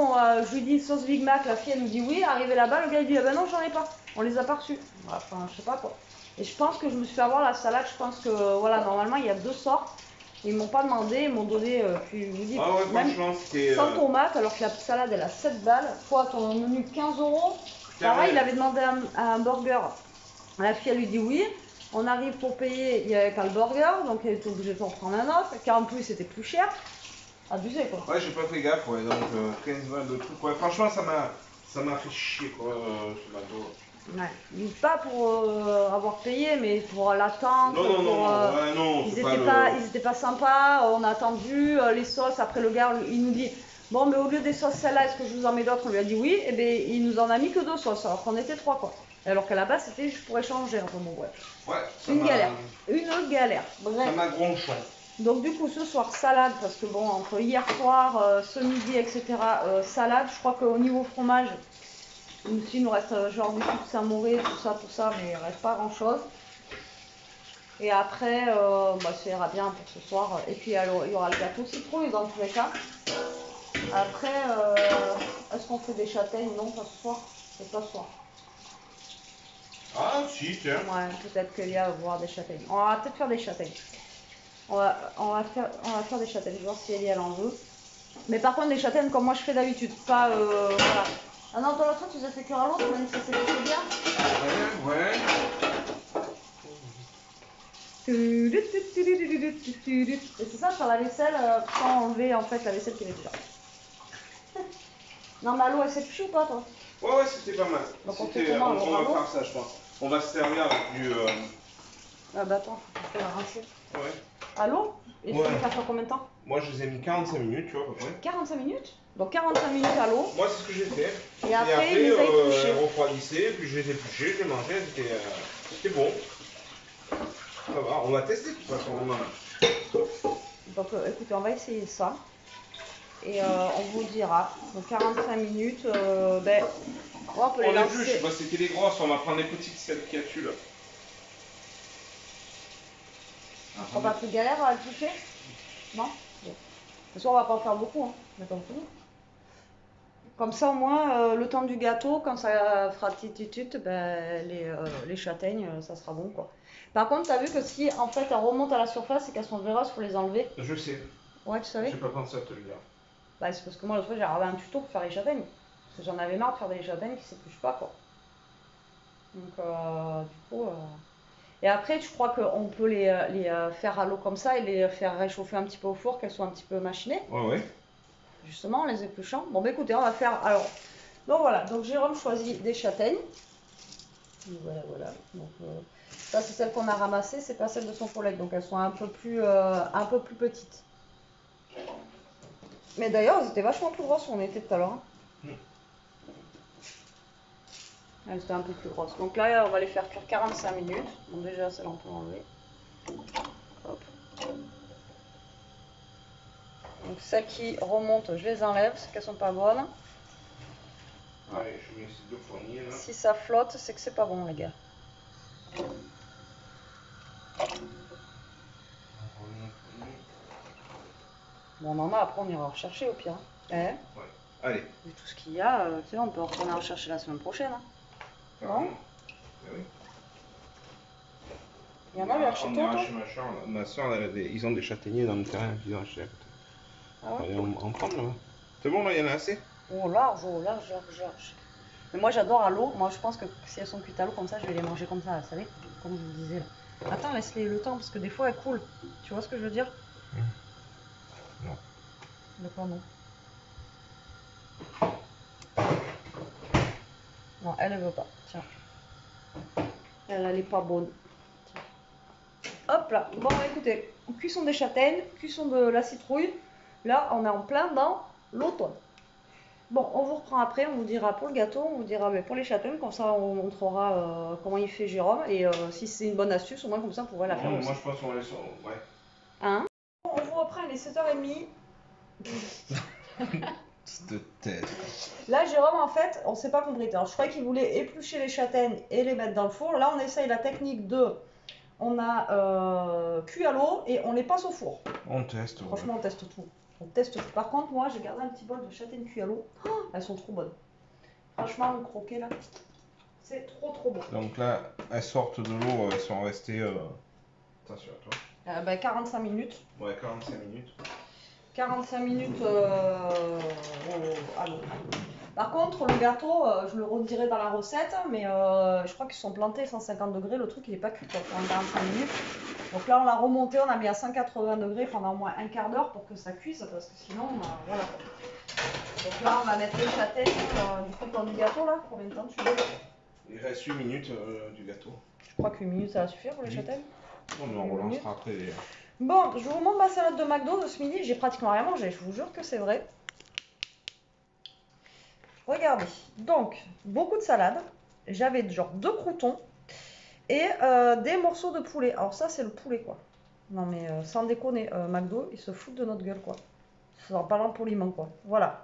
[SPEAKER 4] je lui dis sauce Big Mac, la fille elle nous dit oui. Arrivé là-bas, le gars il dit ah ben non, j'en ai pas. On les a pas reçus. Enfin, je sais pas quoi. Et je pense que je me suis fait avoir la salade. Je pense que voilà, normalement il y a deux sortes. Ils m'ont pas demandé, ils m'ont donné. Puis je vous dis,
[SPEAKER 2] Ah ouais,
[SPEAKER 4] même
[SPEAKER 2] franchement, c'était.
[SPEAKER 4] sans tomate, alors que la salade elle a 7 balles. Fois ton menu 15 €. Pareil, il avait demandé un burger. La fille elle lui dit oui. On arrive pour payer, il n'y avait pas le burger, donc elle était obligée de en prendre un autre, car en plus c'était plus cher. Abusé quoi.
[SPEAKER 2] Ouais, j'ai pas fait gaffe, ouais, donc 15 balles de trucs. Ouais, franchement, ça m'a fait chier, quoi, ce McDo.
[SPEAKER 4] Ouais. Dites pas pour avoir payé, mais pour l'attente.
[SPEAKER 2] Non,
[SPEAKER 4] Ils
[SPEAKER 2] c'est
[SPEAKER 4] étaient pas sympas, on a attendu les sauces. Après le gars, il nous dit bon, mais au lieu des sauces celle-là, est-ce que je vous en mets d'autres? On lui a dit oui, et bien il nous en a mis que 2 sauces, alors qu'on était 3 quoi. Alors qu'à la base c'était juste pour échanger, enfin bon bref.
[SPEAKER 2] Ouais,
[SPEAKER 4] Une galère. Bref.
[SPEAKER 2] Ça m'a gronché.
[SPEAKER 4] Donc du coup ce soir salade parce que bon entre hier soir, ce midi etc. Salade, je crois qu'au niveau fromage, il nous reste genre du coup Saint-Mauré, tout ça, mais il reste pas grand chose. Et après ça ira bien pour ce soir. Et puis alors, il y aura le gâteau citrouille dans tous les cas. Après est-ce qu'on fait des châtaignes? Non, pas ce soir. C'est pas ce soir.
[SPEAKER 2] Ah, si, tiens.
[SPEAKER 1] Ouais, peut-être que Léa va voir des châtaignes. On va peut-être faire des châtaignes. On va faire des châtaignes, je vais voir si Elia elle en veut. Mais par contre, des châtaignes comme moi je fais d'habitude, pas voilà. Ah non, toi l'autre fois tu les as fait cuire à l'eau, tu m'as dit que ça s'est fait bien.
[SPEAKER 2] Ouais.
[SPEAKER 1] Et c'est ça, faire la vaisselle sans enlever en fait la vaisselle qui est déjà. Non, mais à l'eau elle s'est ou pas toi?
[SPEAKER 2] Ouais, c'était pas mal.
[SPEAKER 1] Donc on
[SPEAKER 2] C'était-
[SPEAKER 1] fait comment,
[SPEAKER 2] on
[SPEAKER 1] à
[SPEAKER 2] va
[SPEAKER 1] l'eau
[SPEAKER 2] faire ça, je pense. On va se servir avec du.
[SPEAKER 1] Ah bah attends, faut la rincer.
[SPEAKER 2] Ouais.
[SPEAKER 1] À l'eau? Et tu
[SPEAKER 2] Ouais.
[SPEAKER 1] veux faire ça combien de temps?
[SPEAKER 2] Moi, je les ai mis 45 minutes, tu vois, à peu près.
[SPEAKER 1] 45 minutes? Donc 45 minutes à l'eau.
[SPEAKER 2] Moi, c'est ce que j'ai fait.
[SPEAKER 1] Et après, il les a épluchés.
[SPEAKER 2] refroidissé, puis je les ai épluchés, je les mangeais, c'était bon. Ça va, on va tester de toute façon.
[SPEAKER 1] Donc écoutez, on va essayer ça. Et on vous dira. Donc 45 minutes, ben, on peut les
[SPEAKER 2] On est
[SPEAKER 1] lancer.
[SPEAKER 2] juste, bah, c'était les grosses, on va prendre les petites, celles qu'il y a dessus là.
[SPEAKER 1] On va plus galère à éplucher? Non? Bon. De toute façon, on va pas en faire beaucoup, hein. Mais comme tout. Comme ça, au moins, le temps du gâteau, quand ça fera titutut, ben, les châtaignes, ça sera bon, quoi. Par contre, t'as vu que si, en fait, elles remontent à la surface et qu'elles sont véreuses, faut les enlever.
[SPEAKER 2] Je sais.
[SPEAKER 1] Ouais, tu savais?
[SPEAKER 2] J'ai pas pensé à te le dire.
[SPEAKER 1] Bah, c'est parce que moi, l'autre fois, j'ai regardé un tuto pour faire les châtaignes. Parce que j'en avais marre de faire des châtaignes qui s'épluchent pas, quoi. Donc, du coup... Et après, je crois qu'on peut les faire à l'eau comme ça et les faire réchauffer un petit peu au four, qu'elles soient un petit peu machinées.
[SPEAKER 2] Ouais.
[SPEAKER 1] Justement, en les épluchant. Bon, bah écoutez, on va faire... Alors, donc voilà, donc Jérôme choisit des châtaignes. Voilà. Donc, ça, c'est celle qu'on a ramassée, c'est pas celle de son collègue. Donc, elles sont un peu plus petites. Mais d'ailleurs, elles étaient vachement plus grosses où on était tout à l'heure. Hein. Elles étaient un peu plus grosses. Donc là, on va les faire cuire 45 minutes. Bon, déjà, celle-là, on peut l'enlever. Hop. Donc, celles qui remontent, je les enlève, parce qu'elles sont pas bonnes.
[SPEAKER 2] Allez, je mets ces deux poignées là.
[SPEAKER 1] Si ça flotte, c'est que c'est pas bon, les gars. Bon, on en a, après, on ira rechercher au pire. Hein.
[SPEAKER 2] Ouais. Allez.
[SPEAKER 1] Vu tout ce qu'il y a, tu sais, on peut retourner rechercher la semaine prochaine. Hein. Non?
[SPEAKER 2] Oui.
[SPEAKER 1] Il y en a vers chez toi, toi?
[SPEAKER 2] Ma soeur, ils ont des châtaigniers dans le terrain qu'ils ont acheté à côté.
[SPEAKER 1] Ah ouais?
[SPEAKER 2] Allez, on prend là-bas. C'est bon, là, il y en a assez?
[SPEAKER 1] Oh, large. Mais moi, j'adore à l'eau. Moi, je pense que si elles sont cuites à l'eau comme ça, je vais les manger comme ça, vous savez? Comme je vous disais là. Attends, laisse-les le temps, parce que des fois, elles coulent. Tu vois ce que je veux dire?
[SPEAKER 2] Non.
[SPEAKER 1] D'accord, non. Non, elle veut pas. Tiens. Elle est pas bonne. Tiens. Hop là. Bon, écoutez, cuisson des châtaignes, cuisson de la citrouille. Là, on est en plein dans l'automne. Bon, on vous reprend après, on vous dira pour le gâteau, on vous dira pour les châtaignes, comme ça on montrera comment il fait Jérôme. Et si c'est une bonne astuce, au moins comme ça on pourrait la faire aussi.
[SPEAKER 2] Moi, je pense qu'on va les sur. Ouais.
[SPEAKER 1] Hein? On vous reprend, il est 7h30.
[SPEAKER 2] Cette tête.
[SPEAKER 1] Là, Jérôme, en fait, on s'est pas compris. Alors, je croyais qu'il voulait éplucher les châtaignes et les mettre dans le four. Là, on essaye la technique de... On a cuit à l'eau et on les passe au four.
[SPEAKER 2] On teste.
[SPEAKER 1] Franchement, on teste tout. On teste tout. Par contre, moi, j'ai gardé un petit bol de châtaignes cuites à l'eau. Oh, elles sont trop bonnes. Franchement, le croquer, là, c'est trop bon.
[SPEAKER 2] Donc là, elles sortent de l'eau, elles sont restées... Attention à toi.
[SPEAKER 1] 45 minutes.
[SPEAKER 2] Ouais, 45 minutes.
[SPEAKER 1] 45 minutes à l'eau. Par contre, le gâteau, je le redirai dans la recette, mais je crois qu'ils sont plantés 150 degrés. Le truc, il n'est pas cuit pendant 45 minutes. Donc là, on l'a remonté, on a mis à 180 degrés pendant au moins un quart d'heure pour que ça cuise, parce que sinon, voilà. Donc là, on va mettre les châtaignes du coup dans du gâteau, là. Combien de temps tu veux?
[SPEAKER 2] Il reste 8 minutes du gâteau.
[SPEAKER 1] Je crois qu'une minute, ça va suffire pour les châtaignes.
[SPEAKER 2] Non, mais on relancera après.
[SPEAKER 1] Bon, je vous montre ma salade de McDo de ce midi. J'ai pratiquement rien mangé, je vous jure que c'est vrai. Regardez, donc, beaucoup de salade. J'avais genre 2 croûtons et des morceaux de poulet. Alors ça, c'est le poulet, quoi. Non mais sans déconner, McDo, ils se foutent de notre gueule, quoi. En parlant poliment, quoi. Voilà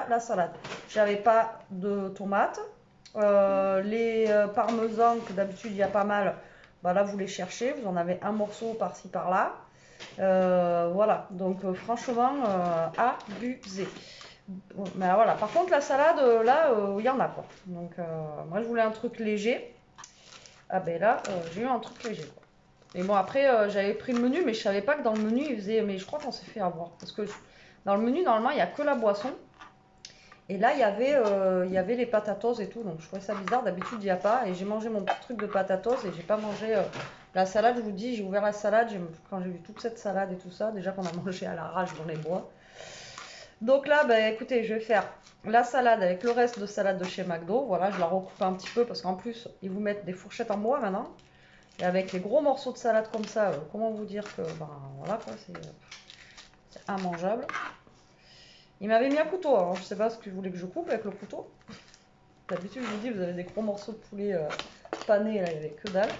[SPEAKER 1] la salade. J'avais pas de tomates. Les parmesans, que d'habitude il y a pas mal, bah là vous les cherchez, vous en avez un morceau par-ci par-là. Voilà, donc franchement, abusé. Mais voilà, par contre la salade, là, il y en a, quoi. Donc moi je voulais un truc léger. Ah ben là, j'ai eu un truc léger, quoi. Et bon, après, j'avais pris le menu, mais je savais pas que dans le menu, il faisait... Mais je crois qu'on s'est fait avoir. Parce que dans le menu, normalement, il n'y a que la boisson. Et là, il y avait les patatos et tout. Donc, je trouvais ça bizarre. D'habitude, il n'y a pas. Et j'ai mangé mon petit truc de patatos et j'ai pas mangé la salade. Je vous dis, j'ai ouvert la salade. Quand j'ai vu toute cette salade et tout ça, déjà qu'on a mangé à l'arrache dans les bois. Donc là, ben, écoutez, je vais faire la salade avec le reste de salade de chez McDo. Voilà, je la recoupe un petit peu parce qu'en plus, ils vous mettent des fourchettes en bois maintenant. Et avec les gros morceaux de salade comme ça, comment vous dire que, ben voilà quoi, c'est immangeable. Il m'avait mis un couteau, alors je sais pas ce que vous voulez que je coupe avec le couteau. D'habitude, je vous dis, vous avez des gros morceaux de poulet panés, là, il n'y avait que dalle.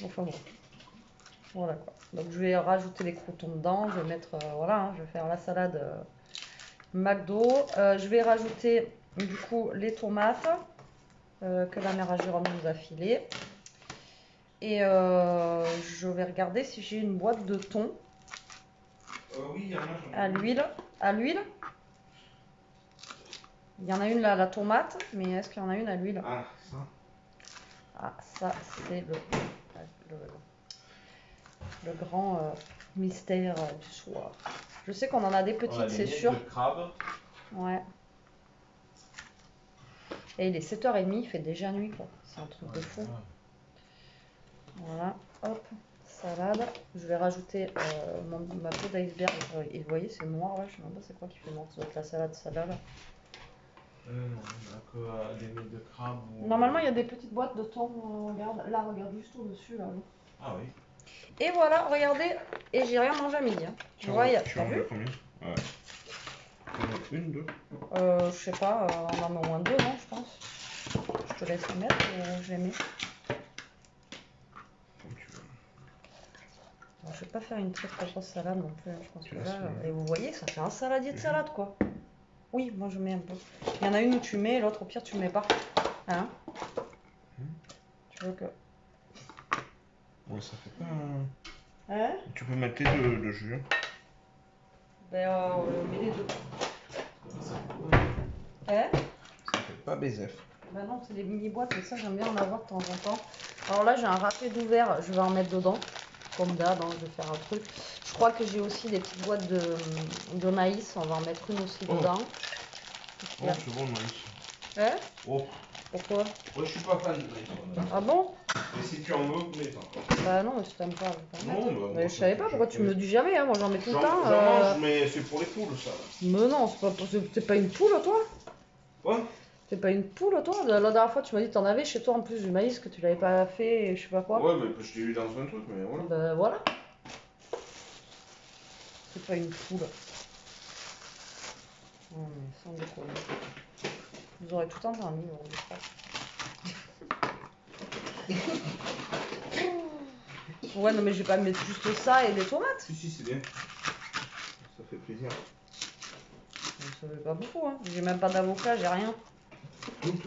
[SPEAKER 1] Enfin bon, voilà quoi. Donc je vais rajouter les croutons dedans, je vais mettre, voilà, hein, je vais faire la salade McDo. Je vais rajouter du coup les tomates que la mère à Jérôme nous a filées. Et je vais regarder si j'ai une boîte de thon.
[SPEAKER 2] Oui, il y en a.
[SPEAKER 1] À l'huile. À l'huile. Il y en a une là, à la tomate, mais est-ce qu'il y en a une à l'huile?
[SPEAKER 2] Ah, ça.
[SPEAKER 1] Ah, ça, c'est le grand mystère du soir. Je sais qu'on en a des petites, c'est sûr.
[SPEAKER 2] De crabe.
[SPEAKER 1] Ouais. Et il est 7h30, il fait déjà nuit, quoi. C'est un truc de fou. Voilà, hop, salade. Je vais rajouter ma peau d'iceberg. Et vous voyez, c'est noir là. Je sais même pas c'est quoi qui fait noir. Ça doit être la salade salade.
[SPEAKER 2] Non, on a que des miettes de crabe. Ou...
[SPEAKER 1] Normalement, il y a des petites boîtes de thon. Regarde, là, regarde juste au-dessus. Là.
[SPEAKER 2] Ah oui.
[SPEAKER 1] Et voilà, regardez. Et j'ai rien mangé à midi. Hein. Tu vois,
[SPEAKER 2] Tu en veux combien? Ouais. Une, deux?
[SPEAKER 1] Je sais pas, on en met au moins deux, non, je pense. Je te laisse les mettre ou je les mets.
[SPEAKER 2] Comme tu veux.
[SPEAKER 1] Alors, je vais pas faire une très très grosse salade non plus. Je pense que là, et vous voyez, ça fait un saladier de salade quoi. Oui, moi je mets un peu. Il y en a une où tu mets, l'autre au pire tu mets pas. Hein? Tu veux que.
[SPEAKER 2] Ouais, ça fait pas.
[SPEAKER 1] Hein?
[SPEAKER 2] Tu peux mettre les deux de jus.
[SPEAKER 1] Ben, on met les deux. Hein?
[SPEAKER 2] Ça fait pas BZF.
[SPEAKER 1] Ben non, c'est des mini boîtes, mais ça j'aime bien en avoir de temps en temps. Alors là, j'ai un râpé d'ouvert, je vais en mettre dedans. Comme d'hab, hein, je vais faire un truc. Je crois que j'ai aussi des petites boîtes de maïs, on va en mettre une aussi dedans.
[SPEAKER 2] Oh, c'est bon le maïs.
[SPEAKER 1] Hein?
[SPEAKER 2] Oh.
[SPEAKER 1] Pourquoi?
[SPEAKER 2] Moi je suis pas fan de maïs.
[SPEAKER 1] Ah bon?
[SPEAKER 2] Et si tu en veux, mets-en.
[SPEAKER 1] Bah non, mais si t'aimes pas, je vais pas en mettre.
[SPEAKER 2] Non, bah.
[SPEAKER 1] Mais je savais pas pourquoi tu me le dis jamais, hein. Moi j'en mets tout le temps.
[SPEAKER 2] J'en mange, mais c'est pour les poules ça.
[SPEAKER 1] Mais non, t'es pas une poule toi?
[SPEAKER 2] Quoi?
[SPEAKER 1] T'es pas une poule toi? La dernière fois tu m'as dit que t'en avais chez toi en plus du maïs, que tu l'avais pas fait et je sais pas quoi.
[SPEAKER 2] Ouais, mais je t'ai vu dans un truc, mais voilà.
[SPEAKER 1] Bah voilà. C'est pas une poule. Non mais sans déconner. Vous aurez tout entendu, je crois. Ouais, non mais je vais pas mettre juste ça et des tomates.
[SPEAKER 2] Si, c'est bien. Ça fait plaisir.
[SPEAKER 1] Ça fait pas beaucoup, hein. J'ai même pas d'avocat, j'ai rien.
[SPEAKER 2] Oui,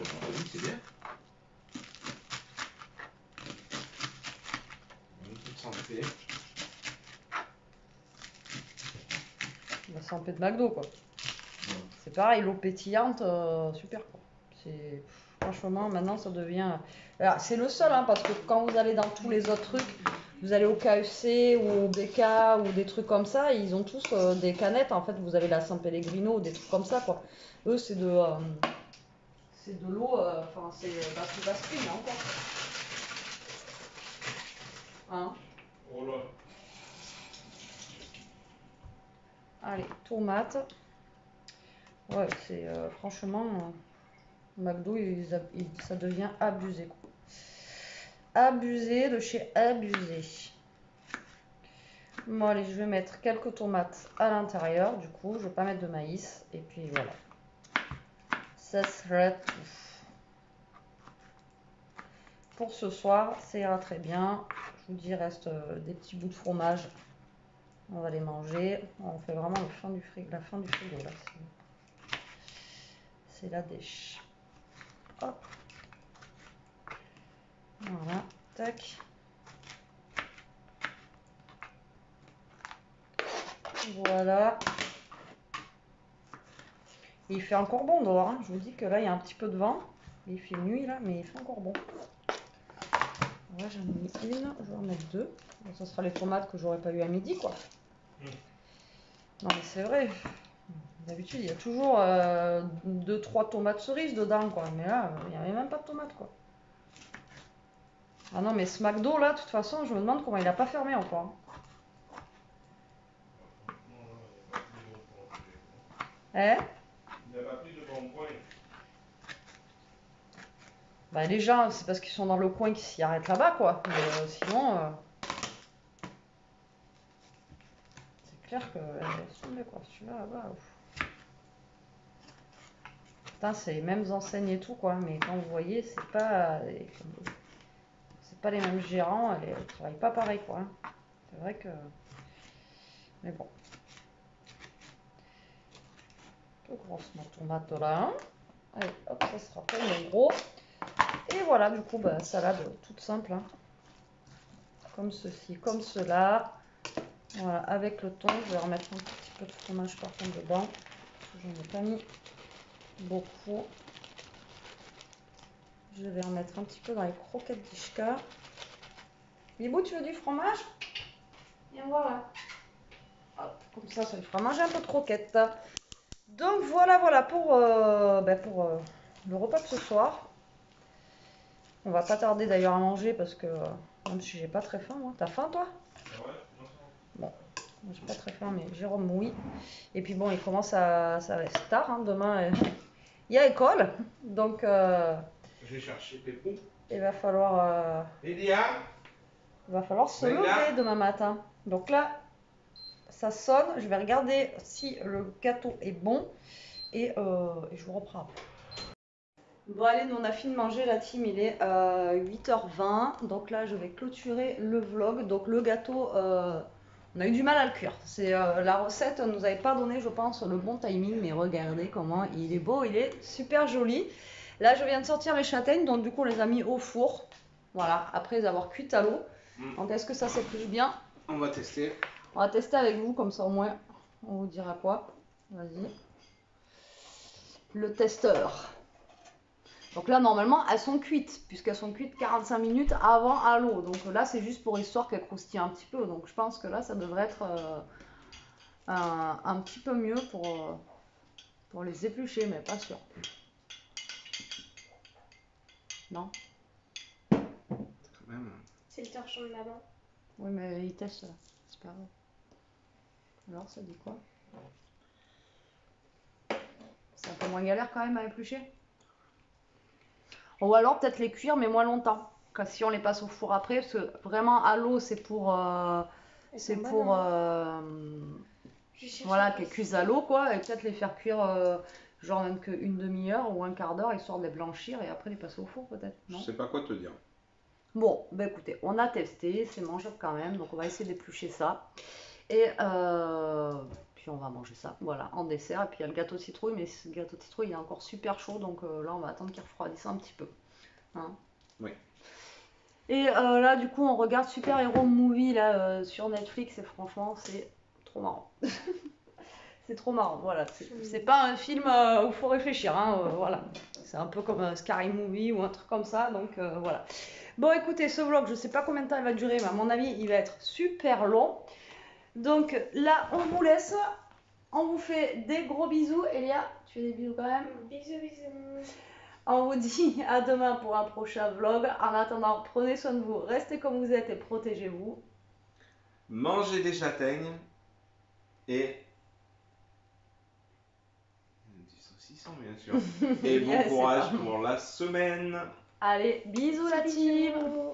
[SPEAKER 2] c'est bien. Santé.
[SPEAKER 1] La santé de McDo, quoi. Ouais. C'est pareil, l'eau pétillante, super, quoi. C'est... Franchement, maintenant, ça devient... Alors, c'est le seul, hein, parce que quand vous allez dans tous les autres trucs, vous allez au KFC ou au BK ou des trucs comme ça, ils ont tous des canettes, en fait, vous avez la San Pellegrino, des trucs comme ça, quoi. Eux, c'est de l'eau, enfin, c'est la spring, hein, quoi. Hein?
[SPEAKER 2] Oh là.
[SPEAKER 1] Allez, tomates. Ouais, c'est franchement, McDo, ça devient abusé, quoi. Abusé de chez abusé. Bon, allez, je vais mettre quelques tomates à l'intérieur, du coup, je vais pas mettre de maïs, et puis voilà. Ça serait tout. Pour ce soir, ça ira très bien. Je vous dis, il reste des petits bouts de fromage. On va les manger. On fait vraiment la fin du frigo là. C'est la dèche. Hop. Voilà. Tac. Voilà. Il fait encore bon dehors. Hein. Je vous dis que là, il y a un petit peu de vent. Il fait nuit là, mais il fait encore bon. Là, j'en ai mis une, je vais en mettre deux. Bon, ça sera les tomates que j'aurais pas eu à midi, quoi. Non, mais c'est vrai. D'habitude, il y a toujours 2-3 tomates cerises dedans, quoi. Mais là, il n'y avait même pas de tomates, quoi. Ah non, mais ce McDo, là, de toute façon, je me demande comment il a pas fermé encore. Eh?
[SPEAKER 2] Il n'a pas pris de bon point.
[SPEAKER 1] Bah, les gens, c'est parce qu'ils sont dans le coin qu'ils s'y arrêtent là-bas, quoi. Mais sinon, c'est clair que laisse tomber, quoi. Celui-là, là-bas, ouf. Putain, c'est les mêmes enseignes et tout, quoi. Mais quand vous voyez, c'est pas les mêmes gérants, ils travaillent pas pareil, quoi. C'est vrai que... Mais bon. Un peu grosse ma tomate là. Allez, hop, ça sera pas le gros. Et voilà, du coup, bah, salade toute simple. Hein. Comme ceci, comme cela. Voilà, avec le thon. Je vais remettre un petit peu de fromage par contre dedans. J'en ai pas mis beaucoup. Je vais en mettre un petit peu dans les croquettes d'Ishka. Bibou, tu veux du fromage? Et voilà. Hop, comme ça lui fera manger un peu de croquettes. Donc voilà pour le repas de ce soir. On va pas tarder d'ailleurs à manger parce que même si j'ai pas très faim, moi. T'as faim toi?
[SPEAKER 2] Ouais,
[SPEAKER 1] bon, moi j'ai pas très faim, mais Jérôme oui. Et puis bon, ça va être tard. Hein. Demain, il y a école, donc
[SPEAKER 2] je vais chercher Pépou.
[SPEAKER 1] Il va falloir se lever demain matin. Donc là, ça sonne. Je vais regarder si le gâteau est bon et je vous reprends après. Bon allez, nous on a fini de manger la team, il est 8h20, donc là je vais clôturer le vlog. Donc le gâteau, on a eu du mal à le cuire, la recette nous avait pas donné je pense le bon timing, mais regardez comment il est beau, il est super joli. Là je viens de sortir les châtaignes, donc du coup on les a mis au four, voilà, après les avoir cuites à l'eau. Donc est-ce que ça s'épluche bien?
[SPEAKER 2] On va tester.
[SPEAKER 1] On va tester avec vous, comme ça au moins on vous dira quoi. Vas-y. Le testeur. Donc là, normalement, elles sont cuites, puisqu'elles sont cuites 45 minutes avant à l'eau. Donc là, c'est juste pour histoire qu'elles croustillent un petit peu. Donc je pense que là, ça devrait être un petit peu mieux pour les éplucher, mais pas sûr. Non?
[SPEAKER 2] Quand même.
[SPEAKER 3] C'est le torchon de maman.
[SPEAKER 1] Oui, mais il teste là. C'est pas grave. Alors, ça dit quoi? C'est un peu moins galère quand même à éplucher. Ou alors peut-être les cuire, mais moins longtemps. Quand si on les passe au four après, parce que vraiment à l'eau, c'est pour voilà, qu'elles cuisent à l'eau quoi, et peut-être les faire cuire genre même qu'une demi-heure ou un quart d'heure, histoire de les blanchir et après les passer au four peut-être. Non?
[SPEAKER 2] Je sais pas quoi te dire.
[SPEAKER 1] Bon, bah écoutez, on a testé, c'est mangeable quand même, donc on va essayer d'éplucher ça. Et puis on va manger ça, voilà, en dessert. Et puis il y a le gâteau de citrouille, mais ce gâteau de citrouille il est encore super chaud, donc là on va attendre qu'il refroidisse un petit peu. Hein?
[SPEAKER 2] Oui.
[SPEAKER 1] Et là du coup on regarde Super Hero Movie là, sur Netflix et franchement c'est trop marrant. C'est trop marrant, voilà. C'est pas un film où il faut réfléchir, hein, voilà. C'est un peu comme un Scary Movie ou un truc comme ça, donc voilà. Bon écoutez, ce vlog, je sais pas combien de temps il va durer, mais à mon avis il va être super long. Donc là, on vous laisse. On vous fait des gros bisous. Elia, tu fais des bisous quand même?
[SPEAKER 3] Bisous, bisous.
[SPEAKER 1] On vous dit à demain pour un prochain vlog. En attendant, prenez soin de vous, restez comme vous êtes et protégez-vous.
[SPEAKER 2] Mangez des châtaignes et du saucisson bien sûr. Et bon
[SPEAKER 1] Yes,
[SPEAKER 2] courage pour la semaine.
[SPEAKER 1] Allez, bisous la team.
[SPEAKER 3] Bisous.